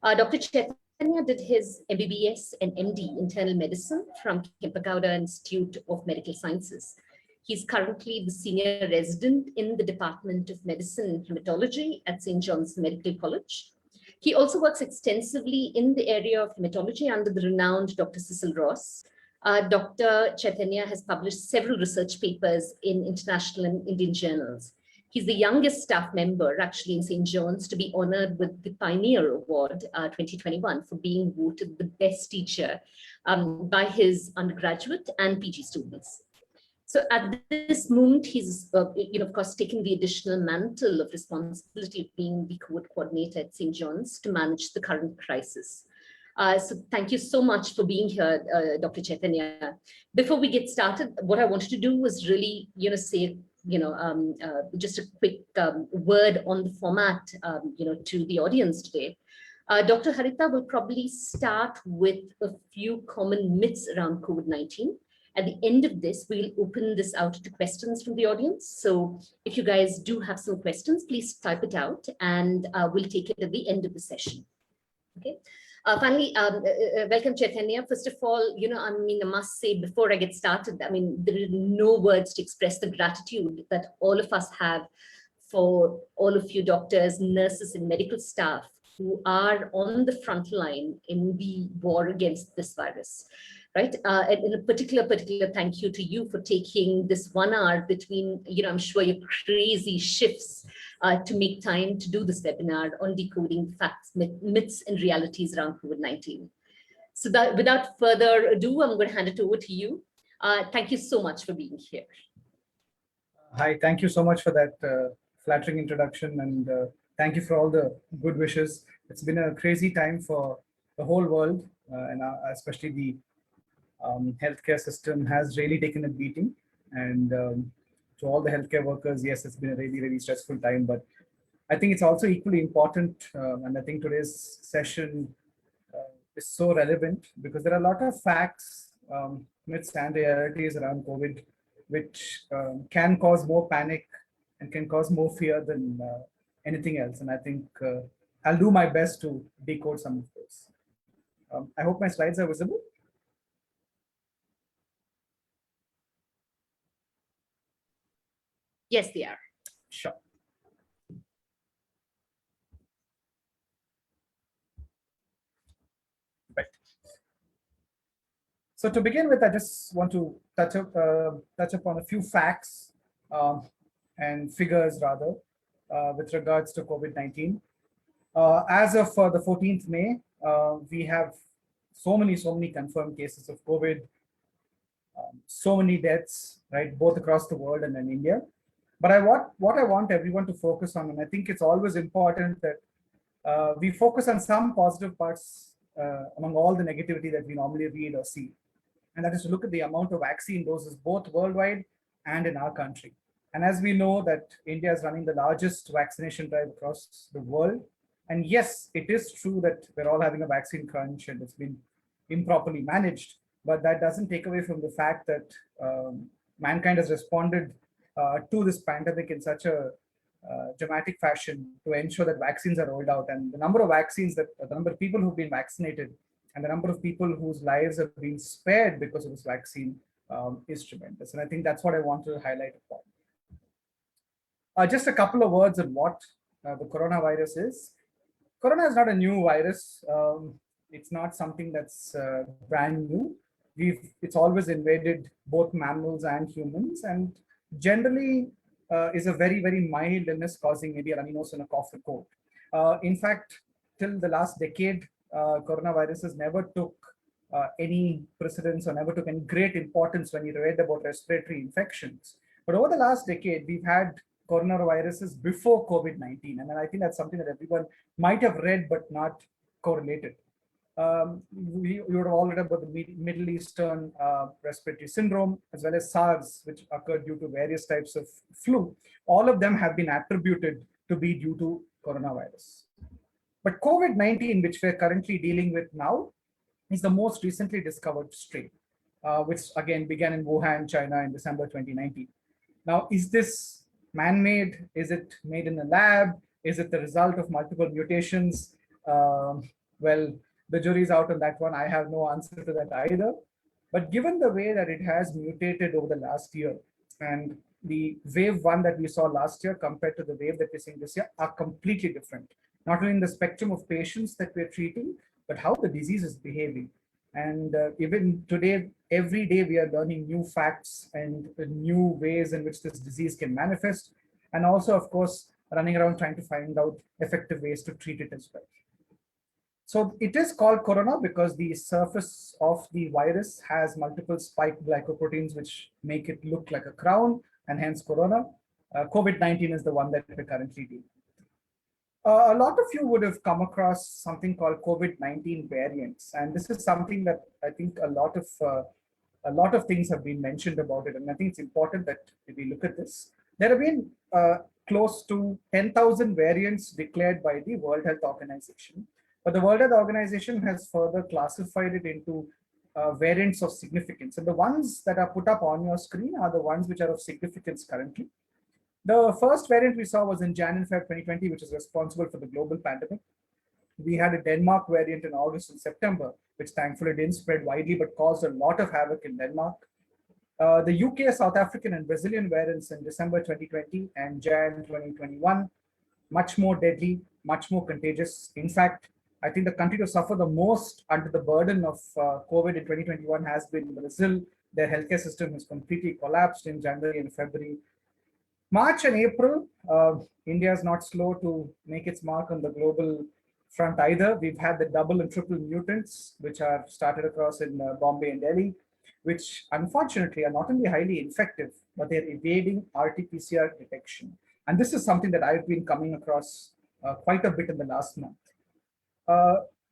Dr. Chaitanya did his MBBS and MD Internal Medicine from Kempegowda Institute of Medical Sciences. He's currently the senior resident in the Department of Medicine and Hematology at St. John's Medical College. He also works extensively in the area of hematology under the renowned Dr. Cecil Ross. Dr. Chaitanya has published several research papers in international and Indian journals. He's the youngest staff member actually in St. John's to be honored with the Pioneer Award 2021 for being voted the best teacher by his undergraduate and PG students. So at this moment, he's, of course, taken the additional mantle of responsibility of being the COVID coordinator at St. John's to manage the current crisis. So thank you so much for being here, Dr. Chaitanya. Before we get started, what I wanted to do was really, say, just a quick word on the format, to the audience today. Dr. Harita will probably start with a few common myths around COVID-19. At the end of this, we'll open this out to questions from the audience. So if you guys do have some questions, please type it out and we'll take it at the end of the session. Okay. Finally, welcome Chaitanya. First of all, I must say before I get started, there are no words to express the gratitude that all of us have for all of you doctors, nurses, and medical staff who are on the front line in the war against this virus. Right, and in a particular thank you to you for taking this 1 hour between, I'm sure your crazy shifts to make time to do this webinar on decoding facts, myths, and realities around COVID-19. So that, without further ado, I'm going to hand it over to you. Thank you so much for being here. Hi, thank you so much for that flattering introduction, and thank you for all the good wishes. It's been a crazy time for the whole world, and especially the healthcare system has really taken a beating, and to all the healthcare workers, yes, it's been a really stressful time, but I think it's also equally important, and I think today's session is so relevant because there are a lot of facts, myths and realities around COVID which can cause more panic and can cause more fear than anything else, and I think I'll do my best to decode some of those. I hope my slides are visible. Yes, they are. Sure. Right. So to begin with, I just want to touch upon a few facts and figures rather with regards to COVID-19. As of the 14th May, we have so many confirmed cases of COVID, so many deaths, right, both across the world and in India. But what I want everyone to focus on, and I think it's always important that we focus on some positive parts among all the negativity that we normally read or see. And that is to look at the amount of vaccine doses both worldwide and in our country. And as we know that India is running the largest vaccination drive across the world. And yes, it is true that we're all having a vaccine crunch and it's been improperly managed, but that doesn't take away from the fact that mankind has responded to this pandemic in such a dramatic fashion to ensure that vaccines are rolled out, and the number of vaccines the number of people who've been vaccinated and the number of people whose lives have been spared because of this vaccine is tremendous. And I think that's what I want to highlight upon. Just a couple of words on what the coronavirus is. Corona is not a new virus. It's not something that's brand new. It's always invaded both mammals and humans, and generally is a very mild illness causing maybe a runny nose and a cough or cold. In fact, till the last decade, coronaviruses never took any precedence or never took any great importance when you read about respiratory infections. But over the last decade, we've had coronaviruses before COVID-19, and I think that's something that everyone might have read but not correlated. You would have all read about the Middle Eastern respiratory syndrome, as well as SARS, which occurred due to various types of flu. All of them have been attributed to be due to coronavirus. But COVID-19, which we're currently dealing with now, is the most recently discovered strain, which again began in Wuhan, China in December 2019. Now, is this man-made? Is it made in a lab? Is it the result of multiple mutations? Well, the jury's out on that one. I have no answer to that either. But given the way that it has mutated over the last year, and the wave one that we saw last year compared to the wave that we're seeing this year are completely different. Not only in the spectrum of patients that we're treating, but how the disease is behaving. And even today, every day we are learning new facts and new ways in which this disease can manifest. And also, of course, running around trying to find out effective ways to treat it as well. So it is called corona because the surface of the virus has multiple spike glycoproteins, which make it look like a crown, and hence corona. COVID-19 is the one that we're currently dealing with. A lot of you would have come across something called COVID-19 variants, and this is something that I think a lot of things have been mentioned about it, and I think it's important that we look at this. There have been close to 10,000 variants declared by the World Health Organization, but the World Health Organization has further classified it into variants of significance. And the ones that are put up on your screen are the ones which are of significance currently. The first variant we saw was in Jan and Feb 2020, which is responsible for the global pandemic. We had a Denmark variant in August and September, which thankfully didn't spread widely but caused a lot of havoc in Denmark. The UK, South African, and Brazilian variants in December 2020 and Jan 2021, much more deadly, much more contagious. In fact, I think the country to suffer the most under the burden of COVID in 2021 has been Brazil. Their healthcare system has completely collapsed in January and February. March and April, India is not slow to make its mark on the global front either. We've had the double and triple mutants, which are started across in Bombay and Delhi, which unfortunately are not only highly infective, but they're evading RT-PCR detection. And this is something that I've been coming across quite a bit in the last month.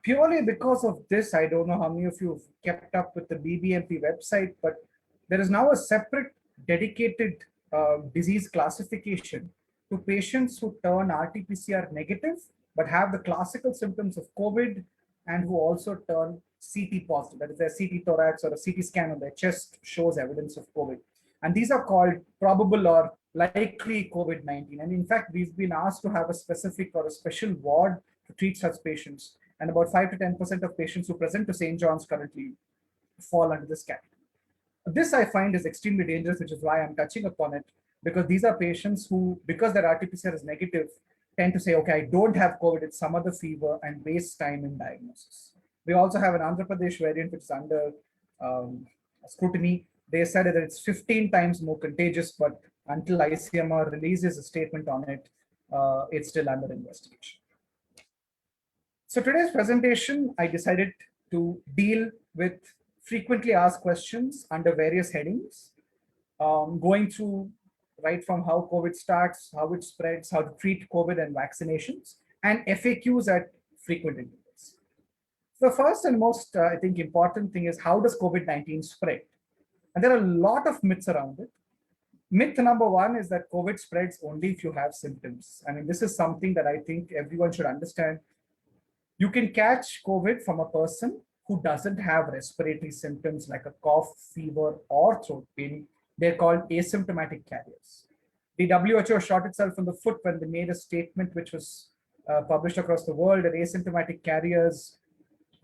Purely because of this, I don't know how many of you have kept up with the BBMP website, but there is now a separate dedicated disease classification to patients who turn RT-PCR negative, but have the classical symptoms of COVID and who also turn CT positive. That is, their CT thorax or a CT scan on their chest shows evidence of COVID. And these are called probable or likely COVID-19. And in fact, we've been asked to have a specific or a special ward to treat such patients. And about 5 to 10% of patients who present to St. John's currently fall under this category. This I find is extremely dangerous, which is why I'm touching upon it, because these are patients who, because their RT-PCR is negative, tend to say, okay, I don't have COVID, it's some other fever, and waste time in diagnosis. We also have an Andhra Pradesh variant, which is under scrutiny. They said that it's 15 times more contagious, but until ICMR releases a statement on it, it's still under investigation. So today's presentation, I decided to deal with frequently asked questions under various headings, going through right from how COVID starts, how it spreads, how to treat COVID and vaccinations, and FAQs at frequent intervals. The first and most, I think, important thing is how does COVID-19 spread? And there are a lot of myths around it. Myth number one is that COVID spreads only if you have symptoms. I mean, this is something that I think everyone should understand. You can catch COVID from a person who doesn't have respiratory symptoms like a cough, fever, or throat pain. They're called asymptomatic carriers. The WHO shot itself in the foot when they made a statement which was published across the world that asymptomatic carriers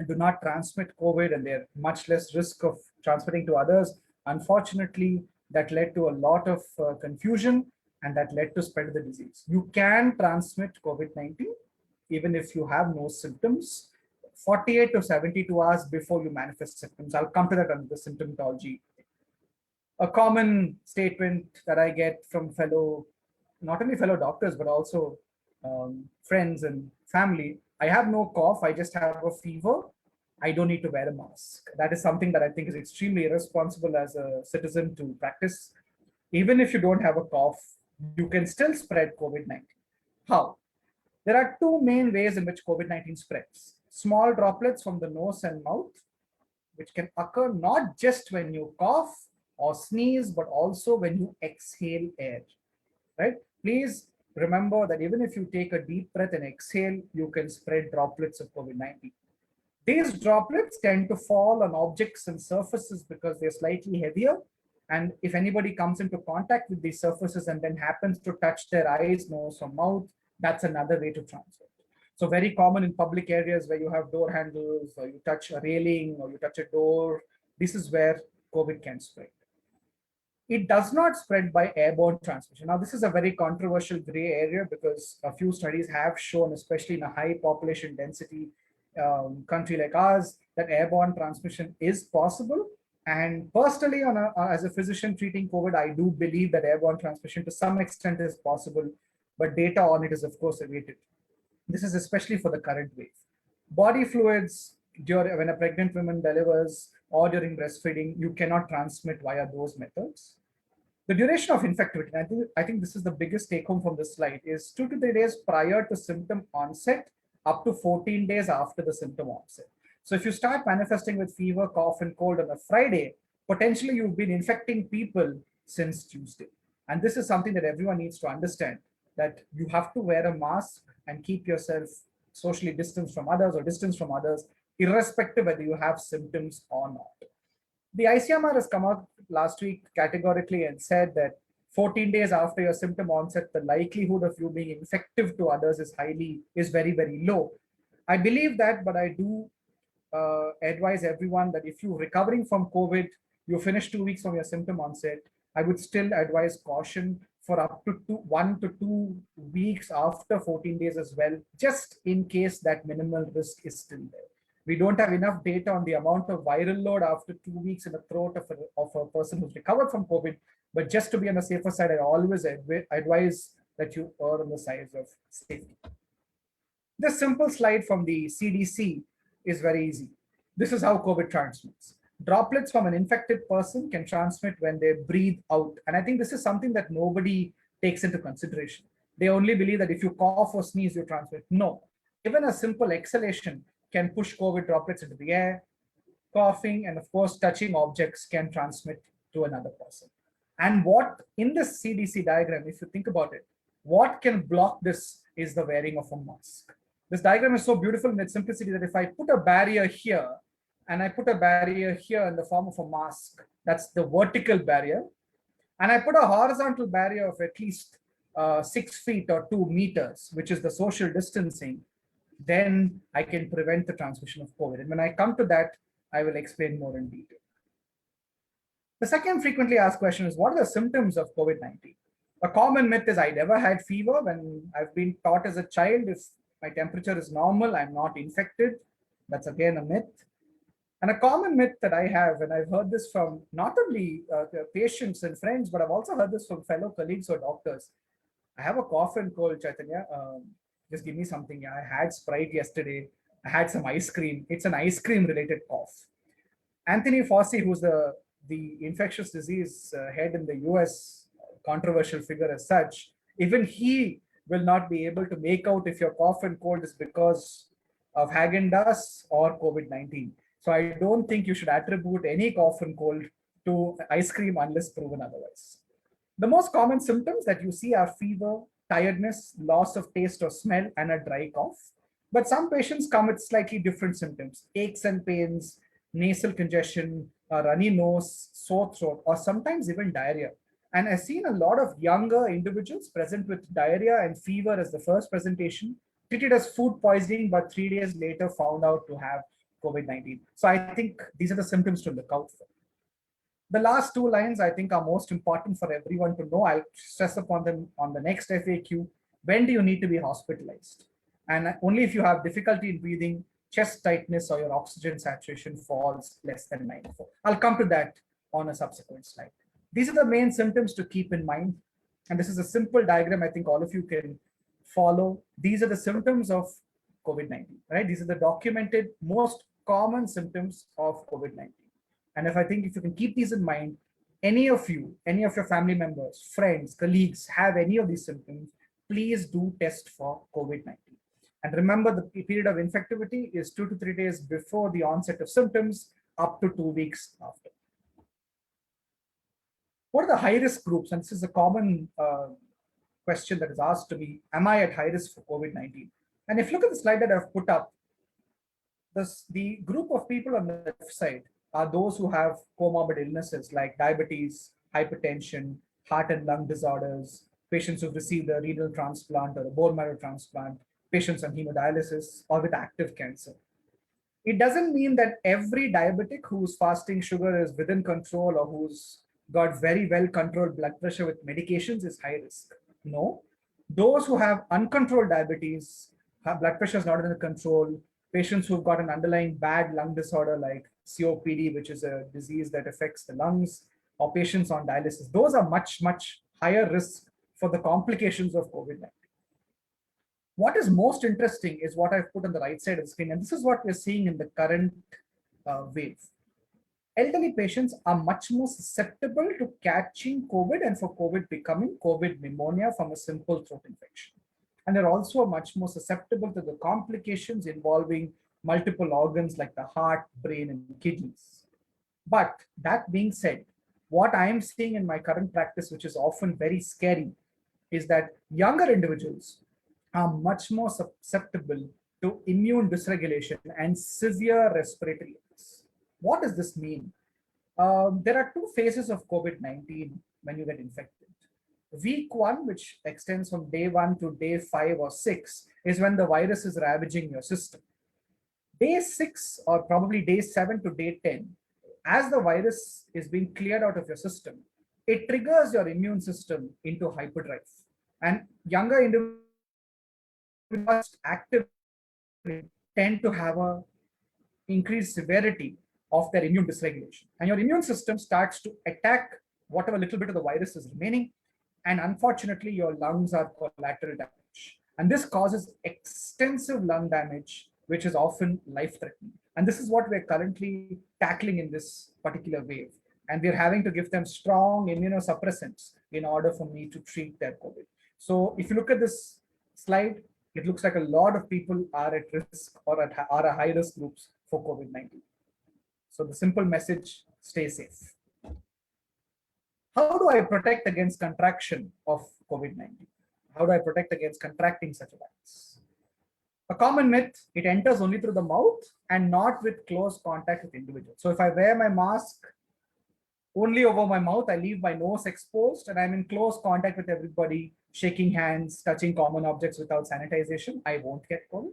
do not transmit COVID and they're much less risk of transmitting to others. Unfortunately, that led to a lot of confusion and that led to spread of the disease. You can transmit COVID-19 even if you have no symptoms, 48 to 72 hours before you manifest symptoms. I'll come to that under the symptomatology. A common statement that I get from not only fellow doctors, but also friends and family, I have no cough, I just have a fever, I don't need to wear a mask. That is something that I think is extremely irresponsible as a citizen to practice. Even if you don't have a cough, you can still spread COVID-19. How? There are two main ways in which COVID-19 spreads. Small droplets from the nose and mouth, which can occur not just when you cough or sneeze, but also when you exhale air, right? Please remember that even if you take a deep breath and exhale, you can spread droplets of COVID-19. These droplets tend to fall on objects and surfaces because they're slightly heavier. And if anybody comes into contact with these surfaces and then happens to touch their eyes, nose, or mouth, that's another way to transmit. So very common in public areas where you have door handles or you touch a railing or you touch a door. This is where COVID can spread. It does not spread by airborne transmission. Now, this is a very controversial gray area because a few studies have shown, especially in a high population density country like ours, that airborne transmission is possible. And personally, as a physician treating COVID, I do believe that airborne transmission to some extent is possible, but data on it is, of course, awaited. This is especially for the current wave. Body fluids, when a pregnant woman delivers or during breastfeeding, you cannot transmit via those methods. The duration of infectivity, I think this is the biggest take home from this slide, is 2 to 3 days prior to symptom onset, up to 14 days after the symptom onset. So if you start manifesting with fever, cough, and cold on a Friday, potentially you've been infecting people since Tuesday. And this is something that everyone needs to understand, that you have to wear a mask and keep yourself socially distanced from others or distance from others, irrespective whether you have symptoms or not. The ICMR has come out last week categorically and said that 14 days after your symptom onset, the likelihood of you being infective to others is very, very low. I believe that, but I do advise everyone that if you're recovering from COVID, you finish 2 weeks from your symptom onset, I would still advise caution for up to 1 to 2 weeks after 14 days as well, just in case that minimal risk is still there. We don't have enough data on the amount of viral load after 2 weeks in the throat of a person who's recovered from COVID, but just to be on the safer side, I always advise that you err on the side of safety. This simple slide from the CDC is very easy. This is how COVID transmits. Droplets from an infected person can transmit when they breathe out. And I think this is something that nobody takes into consideration. They only believe that if you cough or sneeze, you transmit. No, even a simple exhalation can push COVID droplets into the air. Coughing and, of course, touching objects can transmit to another person. And what in this CDC diagram, if you think about it, what can block this is the wearing of a mask. This diagram is so beautiful in its simplicity that if I put a barrier here and I put a barrier here in the form of a mask, that's the vertical barrier, and I put a horizontal barrier of at least 6 feet or 2 meters, which is the social distancing, then I can prevent the transmission of COVID. And when I come to that, I will explain more in detail. The second frequently asked question is, what are the symptoms of COVID-19? A common myth is I never had fever. When I've been taught as a child, if my temperature is normal, I'm not infected. That's again a myth. And a common myth that I have, and I've heard this from not only patients and friends, but I've also heard this from fellow colleagues or doctors. I have a cough and cold, Chaitanya. Just give me something. Yeah, I had Sprite yesterday. I had some ice cream. It's an ice cream related cough. Anthony Fauci, who's the infectious disease head in the US, controversial figure as such, even he will not be able to make out if your cough and cold is because of Haagen-Dazs or COVID-19. So I don't think you should attribute any cough and cold to ice cream unless proven otherwise. The most common symptoms that you see are fever, tiredness, loss of taste or smell, and a dry cough. But some patients come with slightly different symptoms: aches and pains, nasal congestion, a runny nose, sore throat, or sometimes even diarrhea. And I've seen a lot of younger individuals present with diarrhea and fever as the first presentation, treated as food poisoning, but 3 days later found out to have COVID-19. So I think these are the symptoms to look out for. The last 2 lines I think are most important for everyone to know. I'll stress upon them on the next FAQ. When do you need to be hospitalized? And only if you have difficulty in breathing, chest tightness, or your oxygen saturation falls less than 94. I'll come to that on a subsequent slide. These are the main symptoms to keep in mind. And this is a simple diagram I think all of you can follow. These are the symptoms of COVID-19, right? These are the documented most common symptoms of COVID-19. And if you can keep these in mind, any of your family members, friends, colleagues have any of these symptoms, please do test for COVID-19. And remember, the period of infectivity is 2 to 3 days before the onset of symptoms, up to 2 weeks after. What are the high-risk groups? And this is a common question that is asked to me: am I at high risk for COVID-19? And if you look at the slide that I've put up, the group of people on the left side are those who have comorbid illnesses like diabetes, hypertension, heart and lung disorders, patients who've received a renal transplant or a bone marrow transplant, patients on hemodialysis or with active cancer. It doesn't mean that every diabetic whose fasting sugar is within control or who's got very well controlled blood pressure with medications is high risk. No, those who have uncontrolled diabetes, have blood pressure is not under control, patients who've got an underlying bad lung disorder like COPD, which is a disease that affects the lungs, or patients on dialysis, those are much, much higher risk for the complications of COVID-19. What is most interesting is what I've put on the right side of the screen, and this is what we're seeing in the current wave. Elderly patients are much more susceptible to catching COVID and for COVID becoming COVID pneumonia from a simple throat infection. And they're also much more susceptible to the complications involving multiple organs like the heart, brain, and kidneys. But that being said, what I'm seeing in my current practice, which is often very scary, is that younger individuals are much more susceptible to immune dysregulation and severe respiratory illness. What does this mean? There are two phases of COVID-19 when you get infected. Week 1, which extends from day 1 to day 5 or 6, is when the virus is ravaging your system. Day 6 or probably day 7 to day 10, as the virus is being cleared out of your system, it triggers your immune system into hyperdrive. And younger individuals active tend to have a increased severity of their immune dysregulation. And your immune system starts to attack whatever little bit of the virus is remaining. And unfortunately, your lungs are collateral damage. And this causes extensive lung damage, which is often life-threatening. And this is what we're currently tackling in this particular wave. And we're having to give them strong immunosuppressants in order for me to treat their COVID. So if you look at this slide, it looks like a lot of people are at risk or are a high-risk groups for COVID-19. So the simple message, stay safe. How do I protect against contraction of COVID-19? How do I protect against contracting such a virus? A common myth, it enters only through the mouth and not with close contact with individuals. So if I wear my mask only over my mouth, I leave my nose exposed and I'm in close contact with everybody, shaking hands, touching common objects without sanitization, I won't get COVID.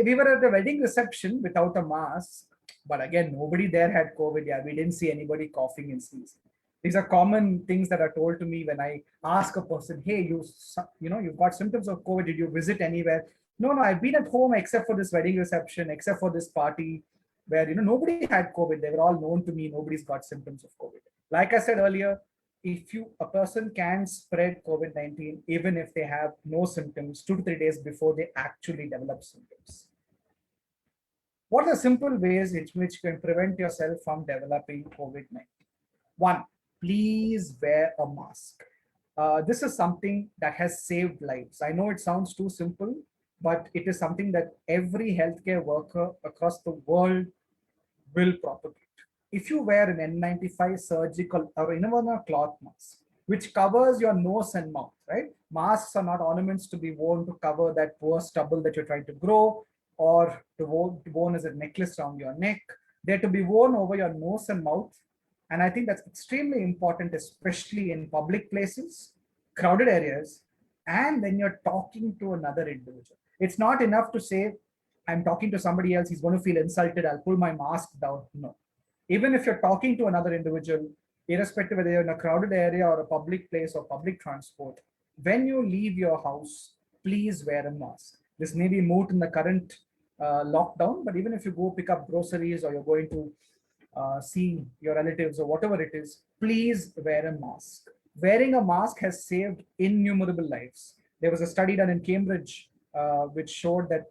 We were at a wedding reception without a mask, but again, nobody there had COVID. Yeah, we didn't see anybody coughing and sneezing. These are common things that are told to me when I ask a person, hey, you've got symptoms of COVID, did you visit anywhere? No, I've been at home except for this wedding reception, except for this party where nobody had COVID. They were all known to me. Nobody's got symptoms of COVID. Like I said earlier, if a person can spread COVID-19, even if they have no symptoms, 2 to 3 days before they actually develop symptoms. What are simple ways in which you can prevent yourself from developing COVID-19? 1, please wear a mask. This is something that has saved lives. I know it sounds too simple, but it is something that every healthcare worker across the world will propagate. If you wear an N95 surgical or even a cloth mask, which covers your nose and mouth, right? Masks are not ornaments to be worn to cover that poor stubble that you're trying to grow or to worn as a necklace around your neck. They're to be worn over your nose and mouth. And I think that's extremely important, especially in public places, crowded areas, and when you're talking to another individual. It's not enough to say, I'm talking to somebody else, he's going to feel insulted, I'll pull my mask down. No. Even if you're talking to another individual, irrespective whether you're in a crowded area or a public place or public transport, when you leave your house, please wear a mask. This may be moot in the current lockdown, but even if you go pick up groceries or you're going to see your relatives or whatever it is, please wear a mask. Wearing a mask has saved innumerable lives. There was a study done in Cambridge which showed that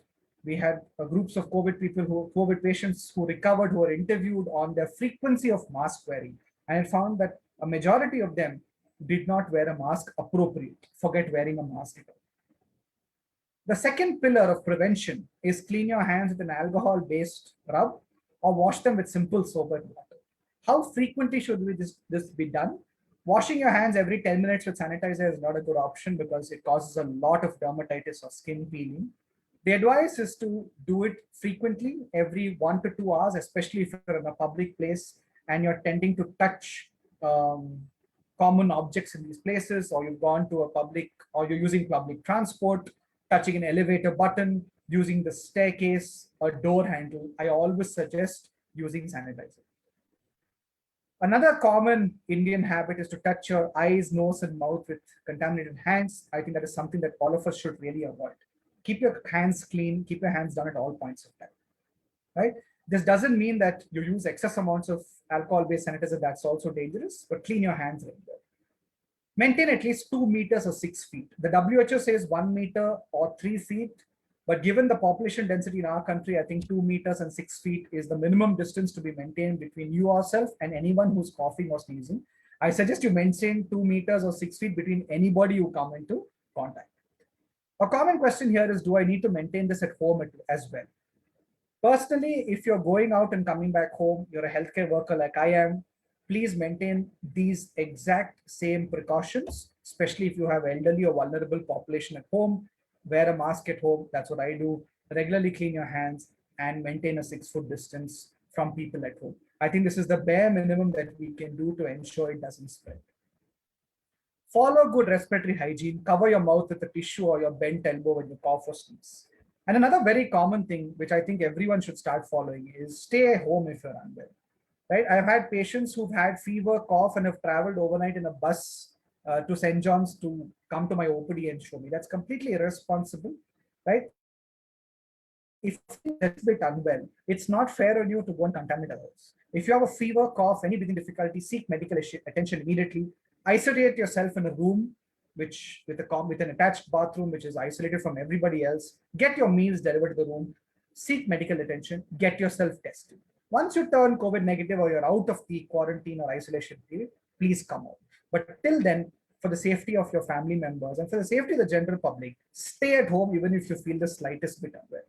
we had groups of COVID patients who recovered, who were interviewed on their frequency of mask wearing. And it found that a majority of them did not wear a mask appropriately, forget wearing a mask at all. The second pillar of prevention is clean your hands with an alcohol-based rub or wash them with simple soap and water. How frequently should this be done? Washing your hands every 10 minutes with sanitizer is not a good option because it causes a lot of dermatitis or skin peeling. The advice is to do it frequently, every 1 to 2 hours, especially if you're in a public place and you're tending to touch common objects in these places, or you've gone to a public, or you're using public transport, touching an elevator button, using the staircase, a door handle, I always suggest using sanitizer. Another common Indian habit is to touch your eyes, nose, and mouth with contaminated hands. I think that is something that all of us should really avoid. Keep your hands clean, keep your hands done at all points of time, right? This doesn't mean that you use excess amounts of alcohol-based sanitizer, that's also dangerous, but clean your hands regularly. Maintain at least 2 meters or 6 feet. The WHO says 1 meter or 3 feet, but given the population density in our country, I think 2 meters and 6 feet is the minimum distance to be maintained between you yourself and anyone who's coughing or sneezing. I suggest you maintain 2 meters or 6 feet between anybody you come into contact. A common question here is, do I need to maintain this at home as well? Personally, if you're going out and coming back home, you're a healthcare worker like I am, please maintain these exact same precautions, especially if you have elderly or vulnerable population at home. Wear a mask at home, that's what I do. Regularly clean your hands and maintain a 6-foot distance from people at home. I think this is the bare minimum that we can do to ensure it doesn't spread. Follow good respiratory hygiene, cover your mouth with a tissue or your bent elbow when you cough or sneeze. And another very common thing, which I think everyone should start following, is stay at home if you're unwell. Right? I've had patients who've had fever, cough, and have traveled overnight in a bus to St. John's to come to my OPD and show me. That's completely irresponsible, right? If you're a bit unwell, it's not fair on you to go and contaminate others. If you have a fever, cough, any breathing difficulty, seek medical attention immediately. Isolate yourself in a room with an attached bathroom, which is isolated from everybody else. Get your meals delivered to the room. Seek medical attention. Get yourself tested. Once you turn COVID negative or you're out of the quarantine or isolation period, please come out. But till then, for the safety of your family members and for the safety of the general public, stay at home even if you feel the slightest bit unwell.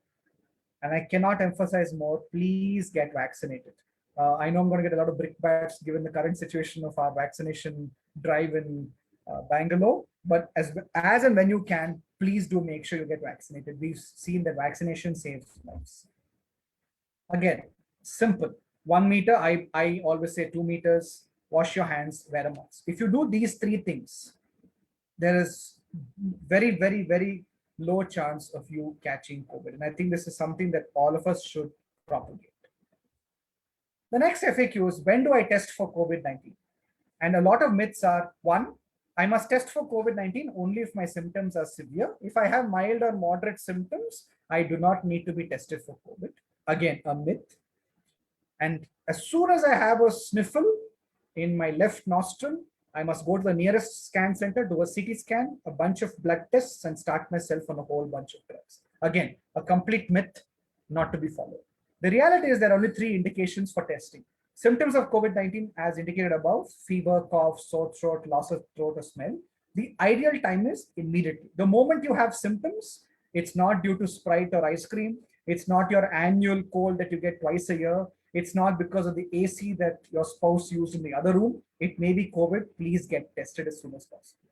And I cannot emphasize more, please get vaccinated. I know I'm going to get a lot of brickbats given the current situation of our vaccination drive in Bangalore, but as and when you can, please do make sure you get vaccinated. We've seen that vaccination saves lives. Again, simple. 1 meter, I always say 2 meters, wash your hands, wear a mask. If you do these 3 things, there is very, very, very low chance of you catching COVID. And I think this is something that all of us should propagate. The next FAQ is, when do I test for COVID-19? And a lot of myths are, 1, I must test for COVID-19 only if my symptoms are severe. If I have mild or moderate symptoms, I do not need to be tested for COVID. Again, a myth. And as soon as I have a sniffle in my left nostril, I must go to the nearest scan center, do a CT scan, a bunch of blood tests, and start myself on a whole bunch of drugs. Again, a complete myth not to be followed. The reality is there are only 3 indications for testing. Symptoms of COVID-19, as indicated above, fever, cough, sore throat, loss of throat or smell. The ideal time is immediately. The moment you have symptoms, it's not due to Sprite or ice cream. It's not your annual cold that you get twice a year. It's not because of the AC that your spouse used in the other room. It may be COVID. Please get tested as soon as possible.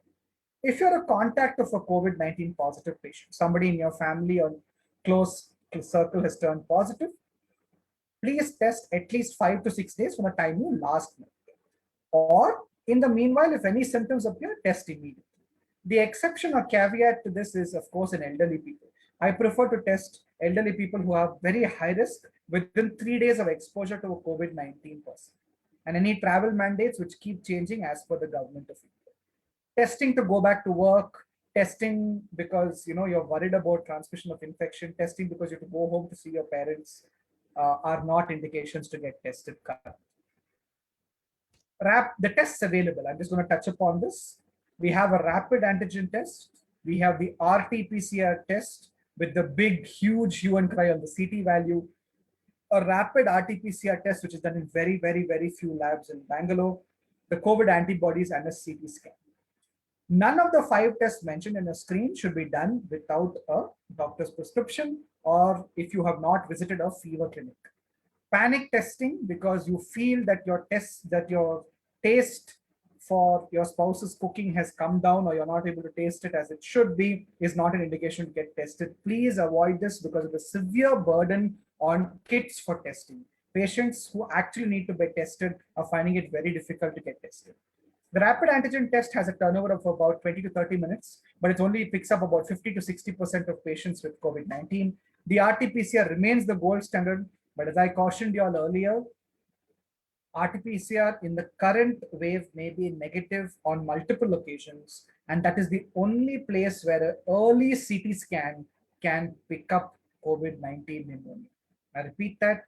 If you're a contact of a COVID-19 positive patient, somebody in your family or close circle has turned positive, please test at least 5 to 6 days from the time you last met. Or in the meanwhile, if any symptoms appear, test immediately. The exception or caveat to this is, of course, in elderly people. I prefer to test elderly people who have very high risk within 3 days of exposure to a COVID-19 person. And any travel mandates which keep changing as per the government of India. Testing to go back to work, testing because you're worried about transmission of infection, testing because you have to go home to see your parents are not indications to get tested currently. The tests available, I'm just going to touch upon this. We have a rapid antigen test. We have the RT-PCR test with the big, huge hue and cry on the CT value. A rapid RT-PCR test, which is done in very, very, very few labs in Bangalore. The COVID antibodies and a CT scan. None of the 5 tests mentioned in the screen should be done without a doctor's prescription or if you have not visited a fever clinic. Panic testing because you feel that your taste for your spouse's cooking has come down or you're not able to taste it as it should be is not an indication to get tested. Please avoid this because of the severe burden on kits for testing. Patients who actually need to be tested are finding it very difficult to get tested. The rapid antigen test has a turnover of about 20 to 30 minutes, but it only picks up about 50 to 60% of patients with COVID-19. The RT-PCR remains the gold standard, but as I cautioned you all earlier, RT-PCR in the current wave may be negative on multiple occasions, and that is the only place where an early CT scan can pick up COVID-19 pneumonia. I repeat that,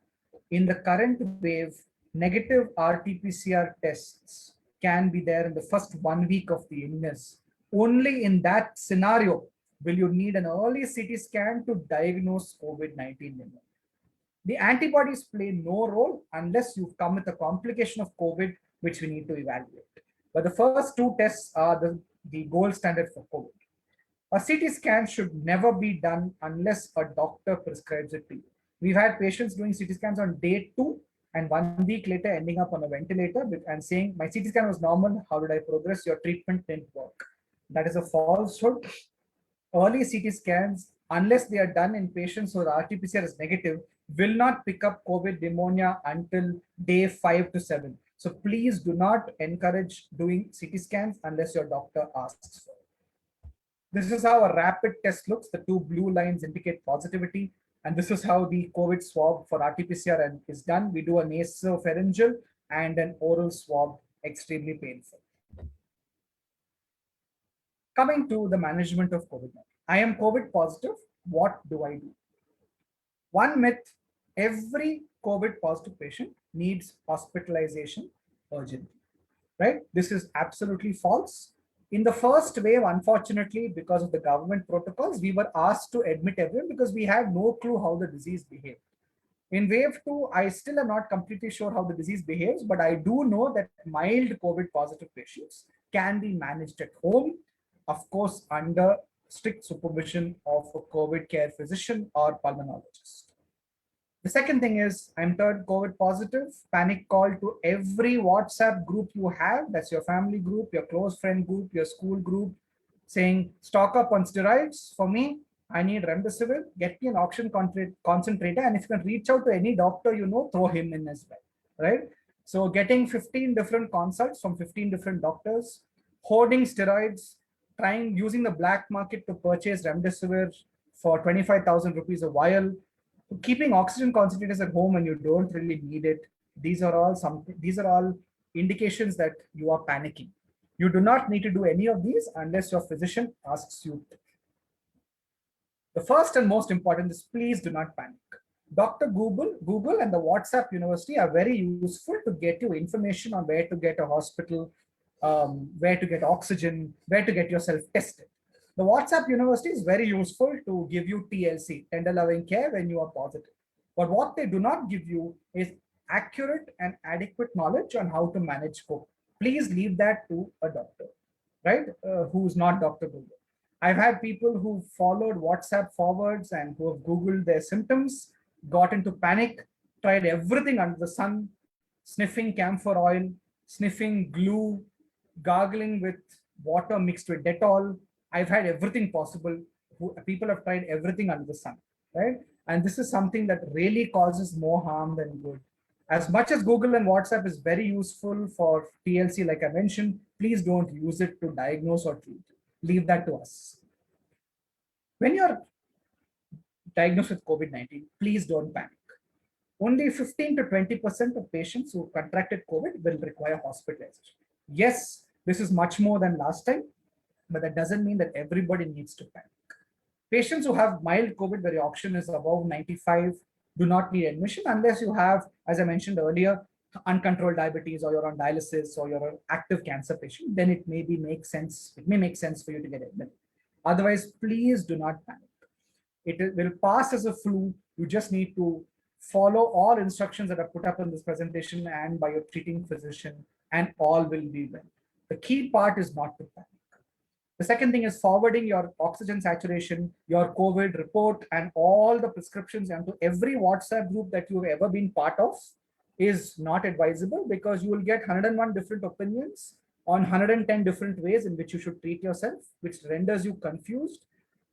in the current wave, negative RT-PCR tests can be there in the first 1 week of the illness. Only in that scenario will you need an early CT scan to diagnose COVID-19 pneumonia. The antibodies play no role unless you come with a complication of COVID, which we need to evaluate. But the first two tests are the gold standard for COVID. A CT scan should never be done unless a doctor prescribes it to you. We've had patients doing CT scans on day 2 and 1 week later ending up on a ventilator and saying, my CT scan was normal, how did I progress? Your treatment didn't work. That is a falsehood. Early CT scans, unless they are done in patients whose RT-PCR is negative, will not pick up COVID pneumonia until day 5 to 7. So please do not encourage doing CT scans unless your doctor asks for it. This is how a rapid test looks. The two blue lines indicate positivity. And this is how the COVID swab for RT-PCR is done. We do a nasopharyngeal and an oral swab, extremely painful. Coming to the management of COVID-19. I am COVID positive. What do I do? One myth, every COVID positive patient needs hospitalization urgently, right? This is absolutely false. In the first wave, unfortunately, because of the government protocols, we were asked to admit everyone because we had no clue how the disease behaved. In wave 2, I still am not completely sure how the disease behaves, but I do know that mild COVID positive patients can be managed at home, of course, under strict supervision of a COVID care physician or pulmonologist. The second thing is, I'm turned COVID positive, panic call to every WhatsApp group you have, that's your family group, your close friend group, your school group, saying, stock up on steroids for me, I need remdesivir, get me an oxygen concentrator, and if you can reach out to any doctor you know, throw him in as well, right? So getting 15 different consults from 15 different doctors, hoarding steroids, using the black market to purchase remdesivir for 25,000 rupees a vial, keeping oxygen concentrators at home when you don't really need it. These are all indications that you are panicking. You do not need to do any of these unless your physician asks you to. The first and most important is, please do not panic. Dr. Google and the WhatsApp University are very useful to get you information on where to get a hospital, where to get oxygen, where to get yourself tested. The WhatsApp University is very useful to give you TLC, tender loving care, when you are positive. But what they do not give you is accurate and adequate knowledge on how to manage COVID. Please leave that to a doctor, right? Who's not Dr. Google. I've had people who followed WhatsApp forwards and who have Googled their symptoms, got into panic, tried everything under the sun, sniffing camphor oil, sniffing glue, gargling with water mixed with Dettol. I've had everything possible. People have tried everything under the sun, right? And this is something that really causes more harm than good. As much as Google and WhatsApp is very useful for TLC, like I mentioned, please don't use it to diagnose or treat. Leave that to us. When you're diagnosed with COVID-19, please don't panic. Only 15 to 20% of patients who contracted COVID will require hospitalization. Yes, this is much more than last time, but that doesn't mean that everybody needs to panic. Patients who have mild COVID, where your oxygen is above 95, do not need admission unless you have, as I mentioned earlier, uncontrolled diabetes, or you're on dialysis, or you're an active cancer patient. Then it may make sense for you to get admitted. Otherwise, please do not panic. It will pass as a flu. You just need to follow all instructions that are put up in this presentation and by your treating physician, and all will be well. The key part is not to panic. The second thing is forwarding your oxygen saturation, your COVID report, and all the prescriptions into every WhatsApp group that you've ever been part of is not advisable, because you will get 101 different opinions on 110 different ways in which you should treat yourself, which renders you confused,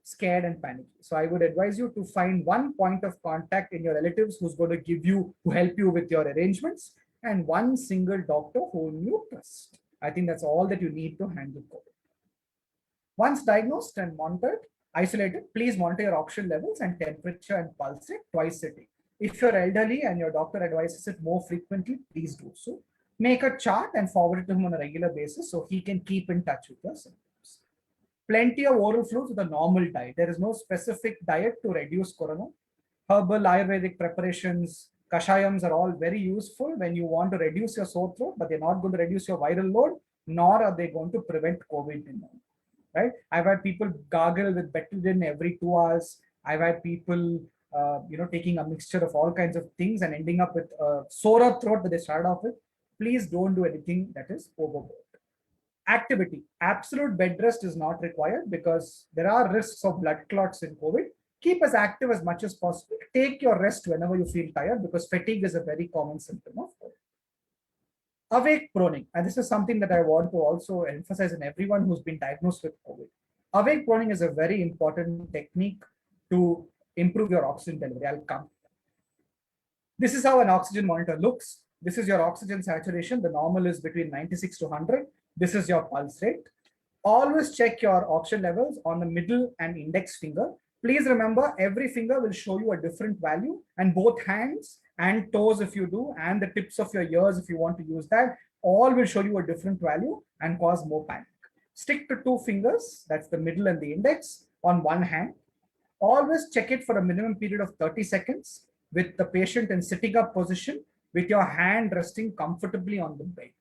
scared, and panicky. So I would advise you to find one point of contact in your relatives who's going to help you with your arrangements, and one single doctor whom you trust. I think that's all that you need to handle COVID. Once diagnosed and monitored, isolated, please monitor your oxygen levels and temperature and pulse rate twice a day. If you're elderly and your doctor advises it more frequently, please do so. Make a chart and forward it to him on a regular basis so he can keep in touch with your symptoms. Plenty of oral fluids with a normal diet. There is no specific diet to reduce corona. Herbal Ayurvedic preparations, kashayams are all very useful when you want to reduce your sore throat, but they're not going to reduce your viral load, nor are they going to prevent COVID in them. Right? I've had people gargle with betadine every 2 hours. I've had people, taking a mixture of all kinds of things and ending up with a sore throat that they started off with. Please don't do anything that is overboard. Activity. Absolute bed rest is not required because there are risks of blood clots in COVID. Keep as active as much as possible. Take your rest whenever you feel tired because fatigue is a very common symptom of COVID. Awake proning, and this is something that I want to also emphasize in everyone who's been diagnosed with COVID. Awake proning is a very important technique to improve your oxygen delivery. I'll come. This is how an oxygen monitor looks. This is your oxygen saturation. The normal is between 96 to 100. This is your pulse rate. Always check your oxygen levels on the middle and index finger. Please remember, every finger will show you a different value, and both hands and toes, if you do, and the tips of your ears, if you want to use that, all will show you a different value and cause more panic. Stick to 2 fingers, that's the middle and the index, on one hand. Always check it for a minimum period of 30 seconds with the patient in sitting up position with your hand resting comfortably on the bed.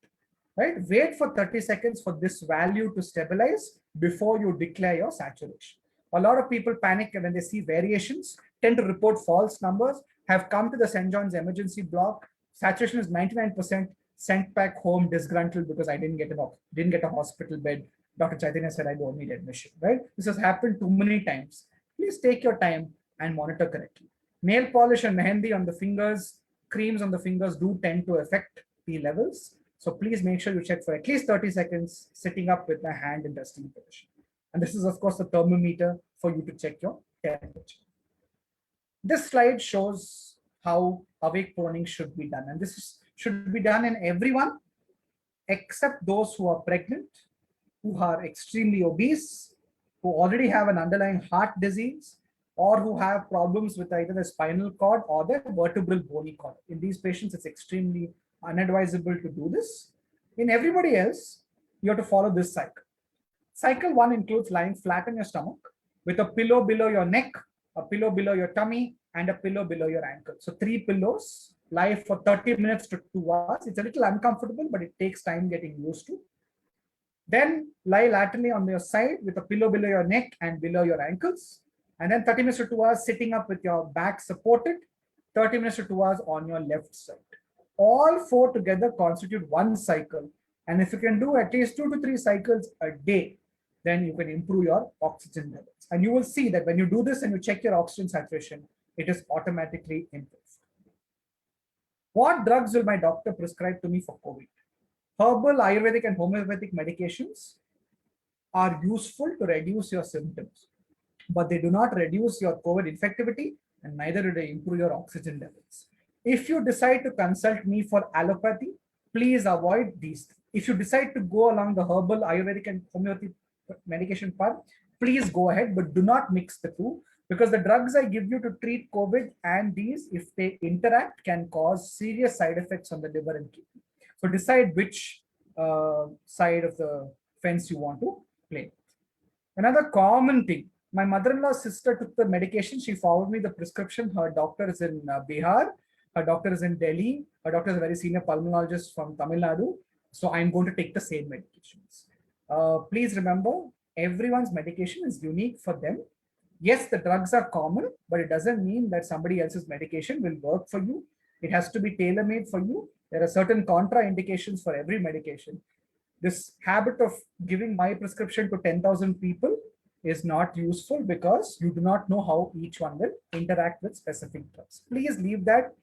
Right? Wait for 30 seconds for this value to stabilize before you declare your saturation. A lot of people panic when they see variations, tend to report false numbers, have come to the St. John's emergency block. Saturation is 99%, sent back home disgruntled because I didn't get a hospital bed. Dr. Chaitanya said I don't need admission, right? This has happened too many times. Please take your time and monitor correctly. Nail polish and mehendi on the fingers, creams on the fingers do tend to affect P levels. So please make sure you check for at least 30 seconds sitting up with the hand in resting position. And this is, of course, the thermometer for you to check your temperature. This slide shows how awake proning should be done. And this should be done in everyone except those who are pregnant, who are extremely obese, who already have an underlying heart disease, or who have problems with either the spinal cord or the vertebral bony cord. In these patients, it's extremely unadvisable to do this. In everybody else, you have to follow this cycle. Cycle 1 includes lying flat on your stomach with a pillow below your neck, a pillow below your tummy, and a pillow below your ankle. So 3 pillows, lie for 30 minutes to 2 hours. It's a little uncomfortable, but it takes time getting used to. Then lie laterally on your side with a pillow below your neck and below your ankles. And then 30 minutes to 2 hours sitting up with your back supported, 30 minutes to 2 hours on your left side. All 4 together constitute one cycle. And if you can do at least 2 to 3 cycles a day, then you can improve your oxygen levels. And you will see that when you do this and you check your oxygen saturation, it is automatically improved. What drugs will my doctor prescribe to me for COVID? Herbal, Ayurvedic, and homeopathic medications are useful to reduce your symptoms, but they do not reduce your COVID infectivity, and neither do they improve your oxygen levels. If you decide to consult me for allopathy, please avoid these. If you decide to go along the herbal, Ayurvedic, and homeopathic medication path, please go ahead, but do not mix the two, because the drugs I give you to treat COVID and these, if they interact, can cause serious side effects on the liver and kidney. So decide which side of the fence you want to play. Another common thing, my mother-in-law's sister took the medication. She forwarded me the prescription. Her doctor is in Bihar. Her doctor is in Delhi. Her doctor is a very senior pulmonologist from Tamil Nadu. So I'm going to take the same medications. Please remember, everyone's medication is unique for them. Yes, the drugs are common, but it doesn't mean that somebody else's medication will work for you. It has to be tailor-made for you. There are certain contraindications for every medication. This habit of giving my prescription to 10,000 people is not useful because you do not know how each one will interact with specific drugs. Please leave that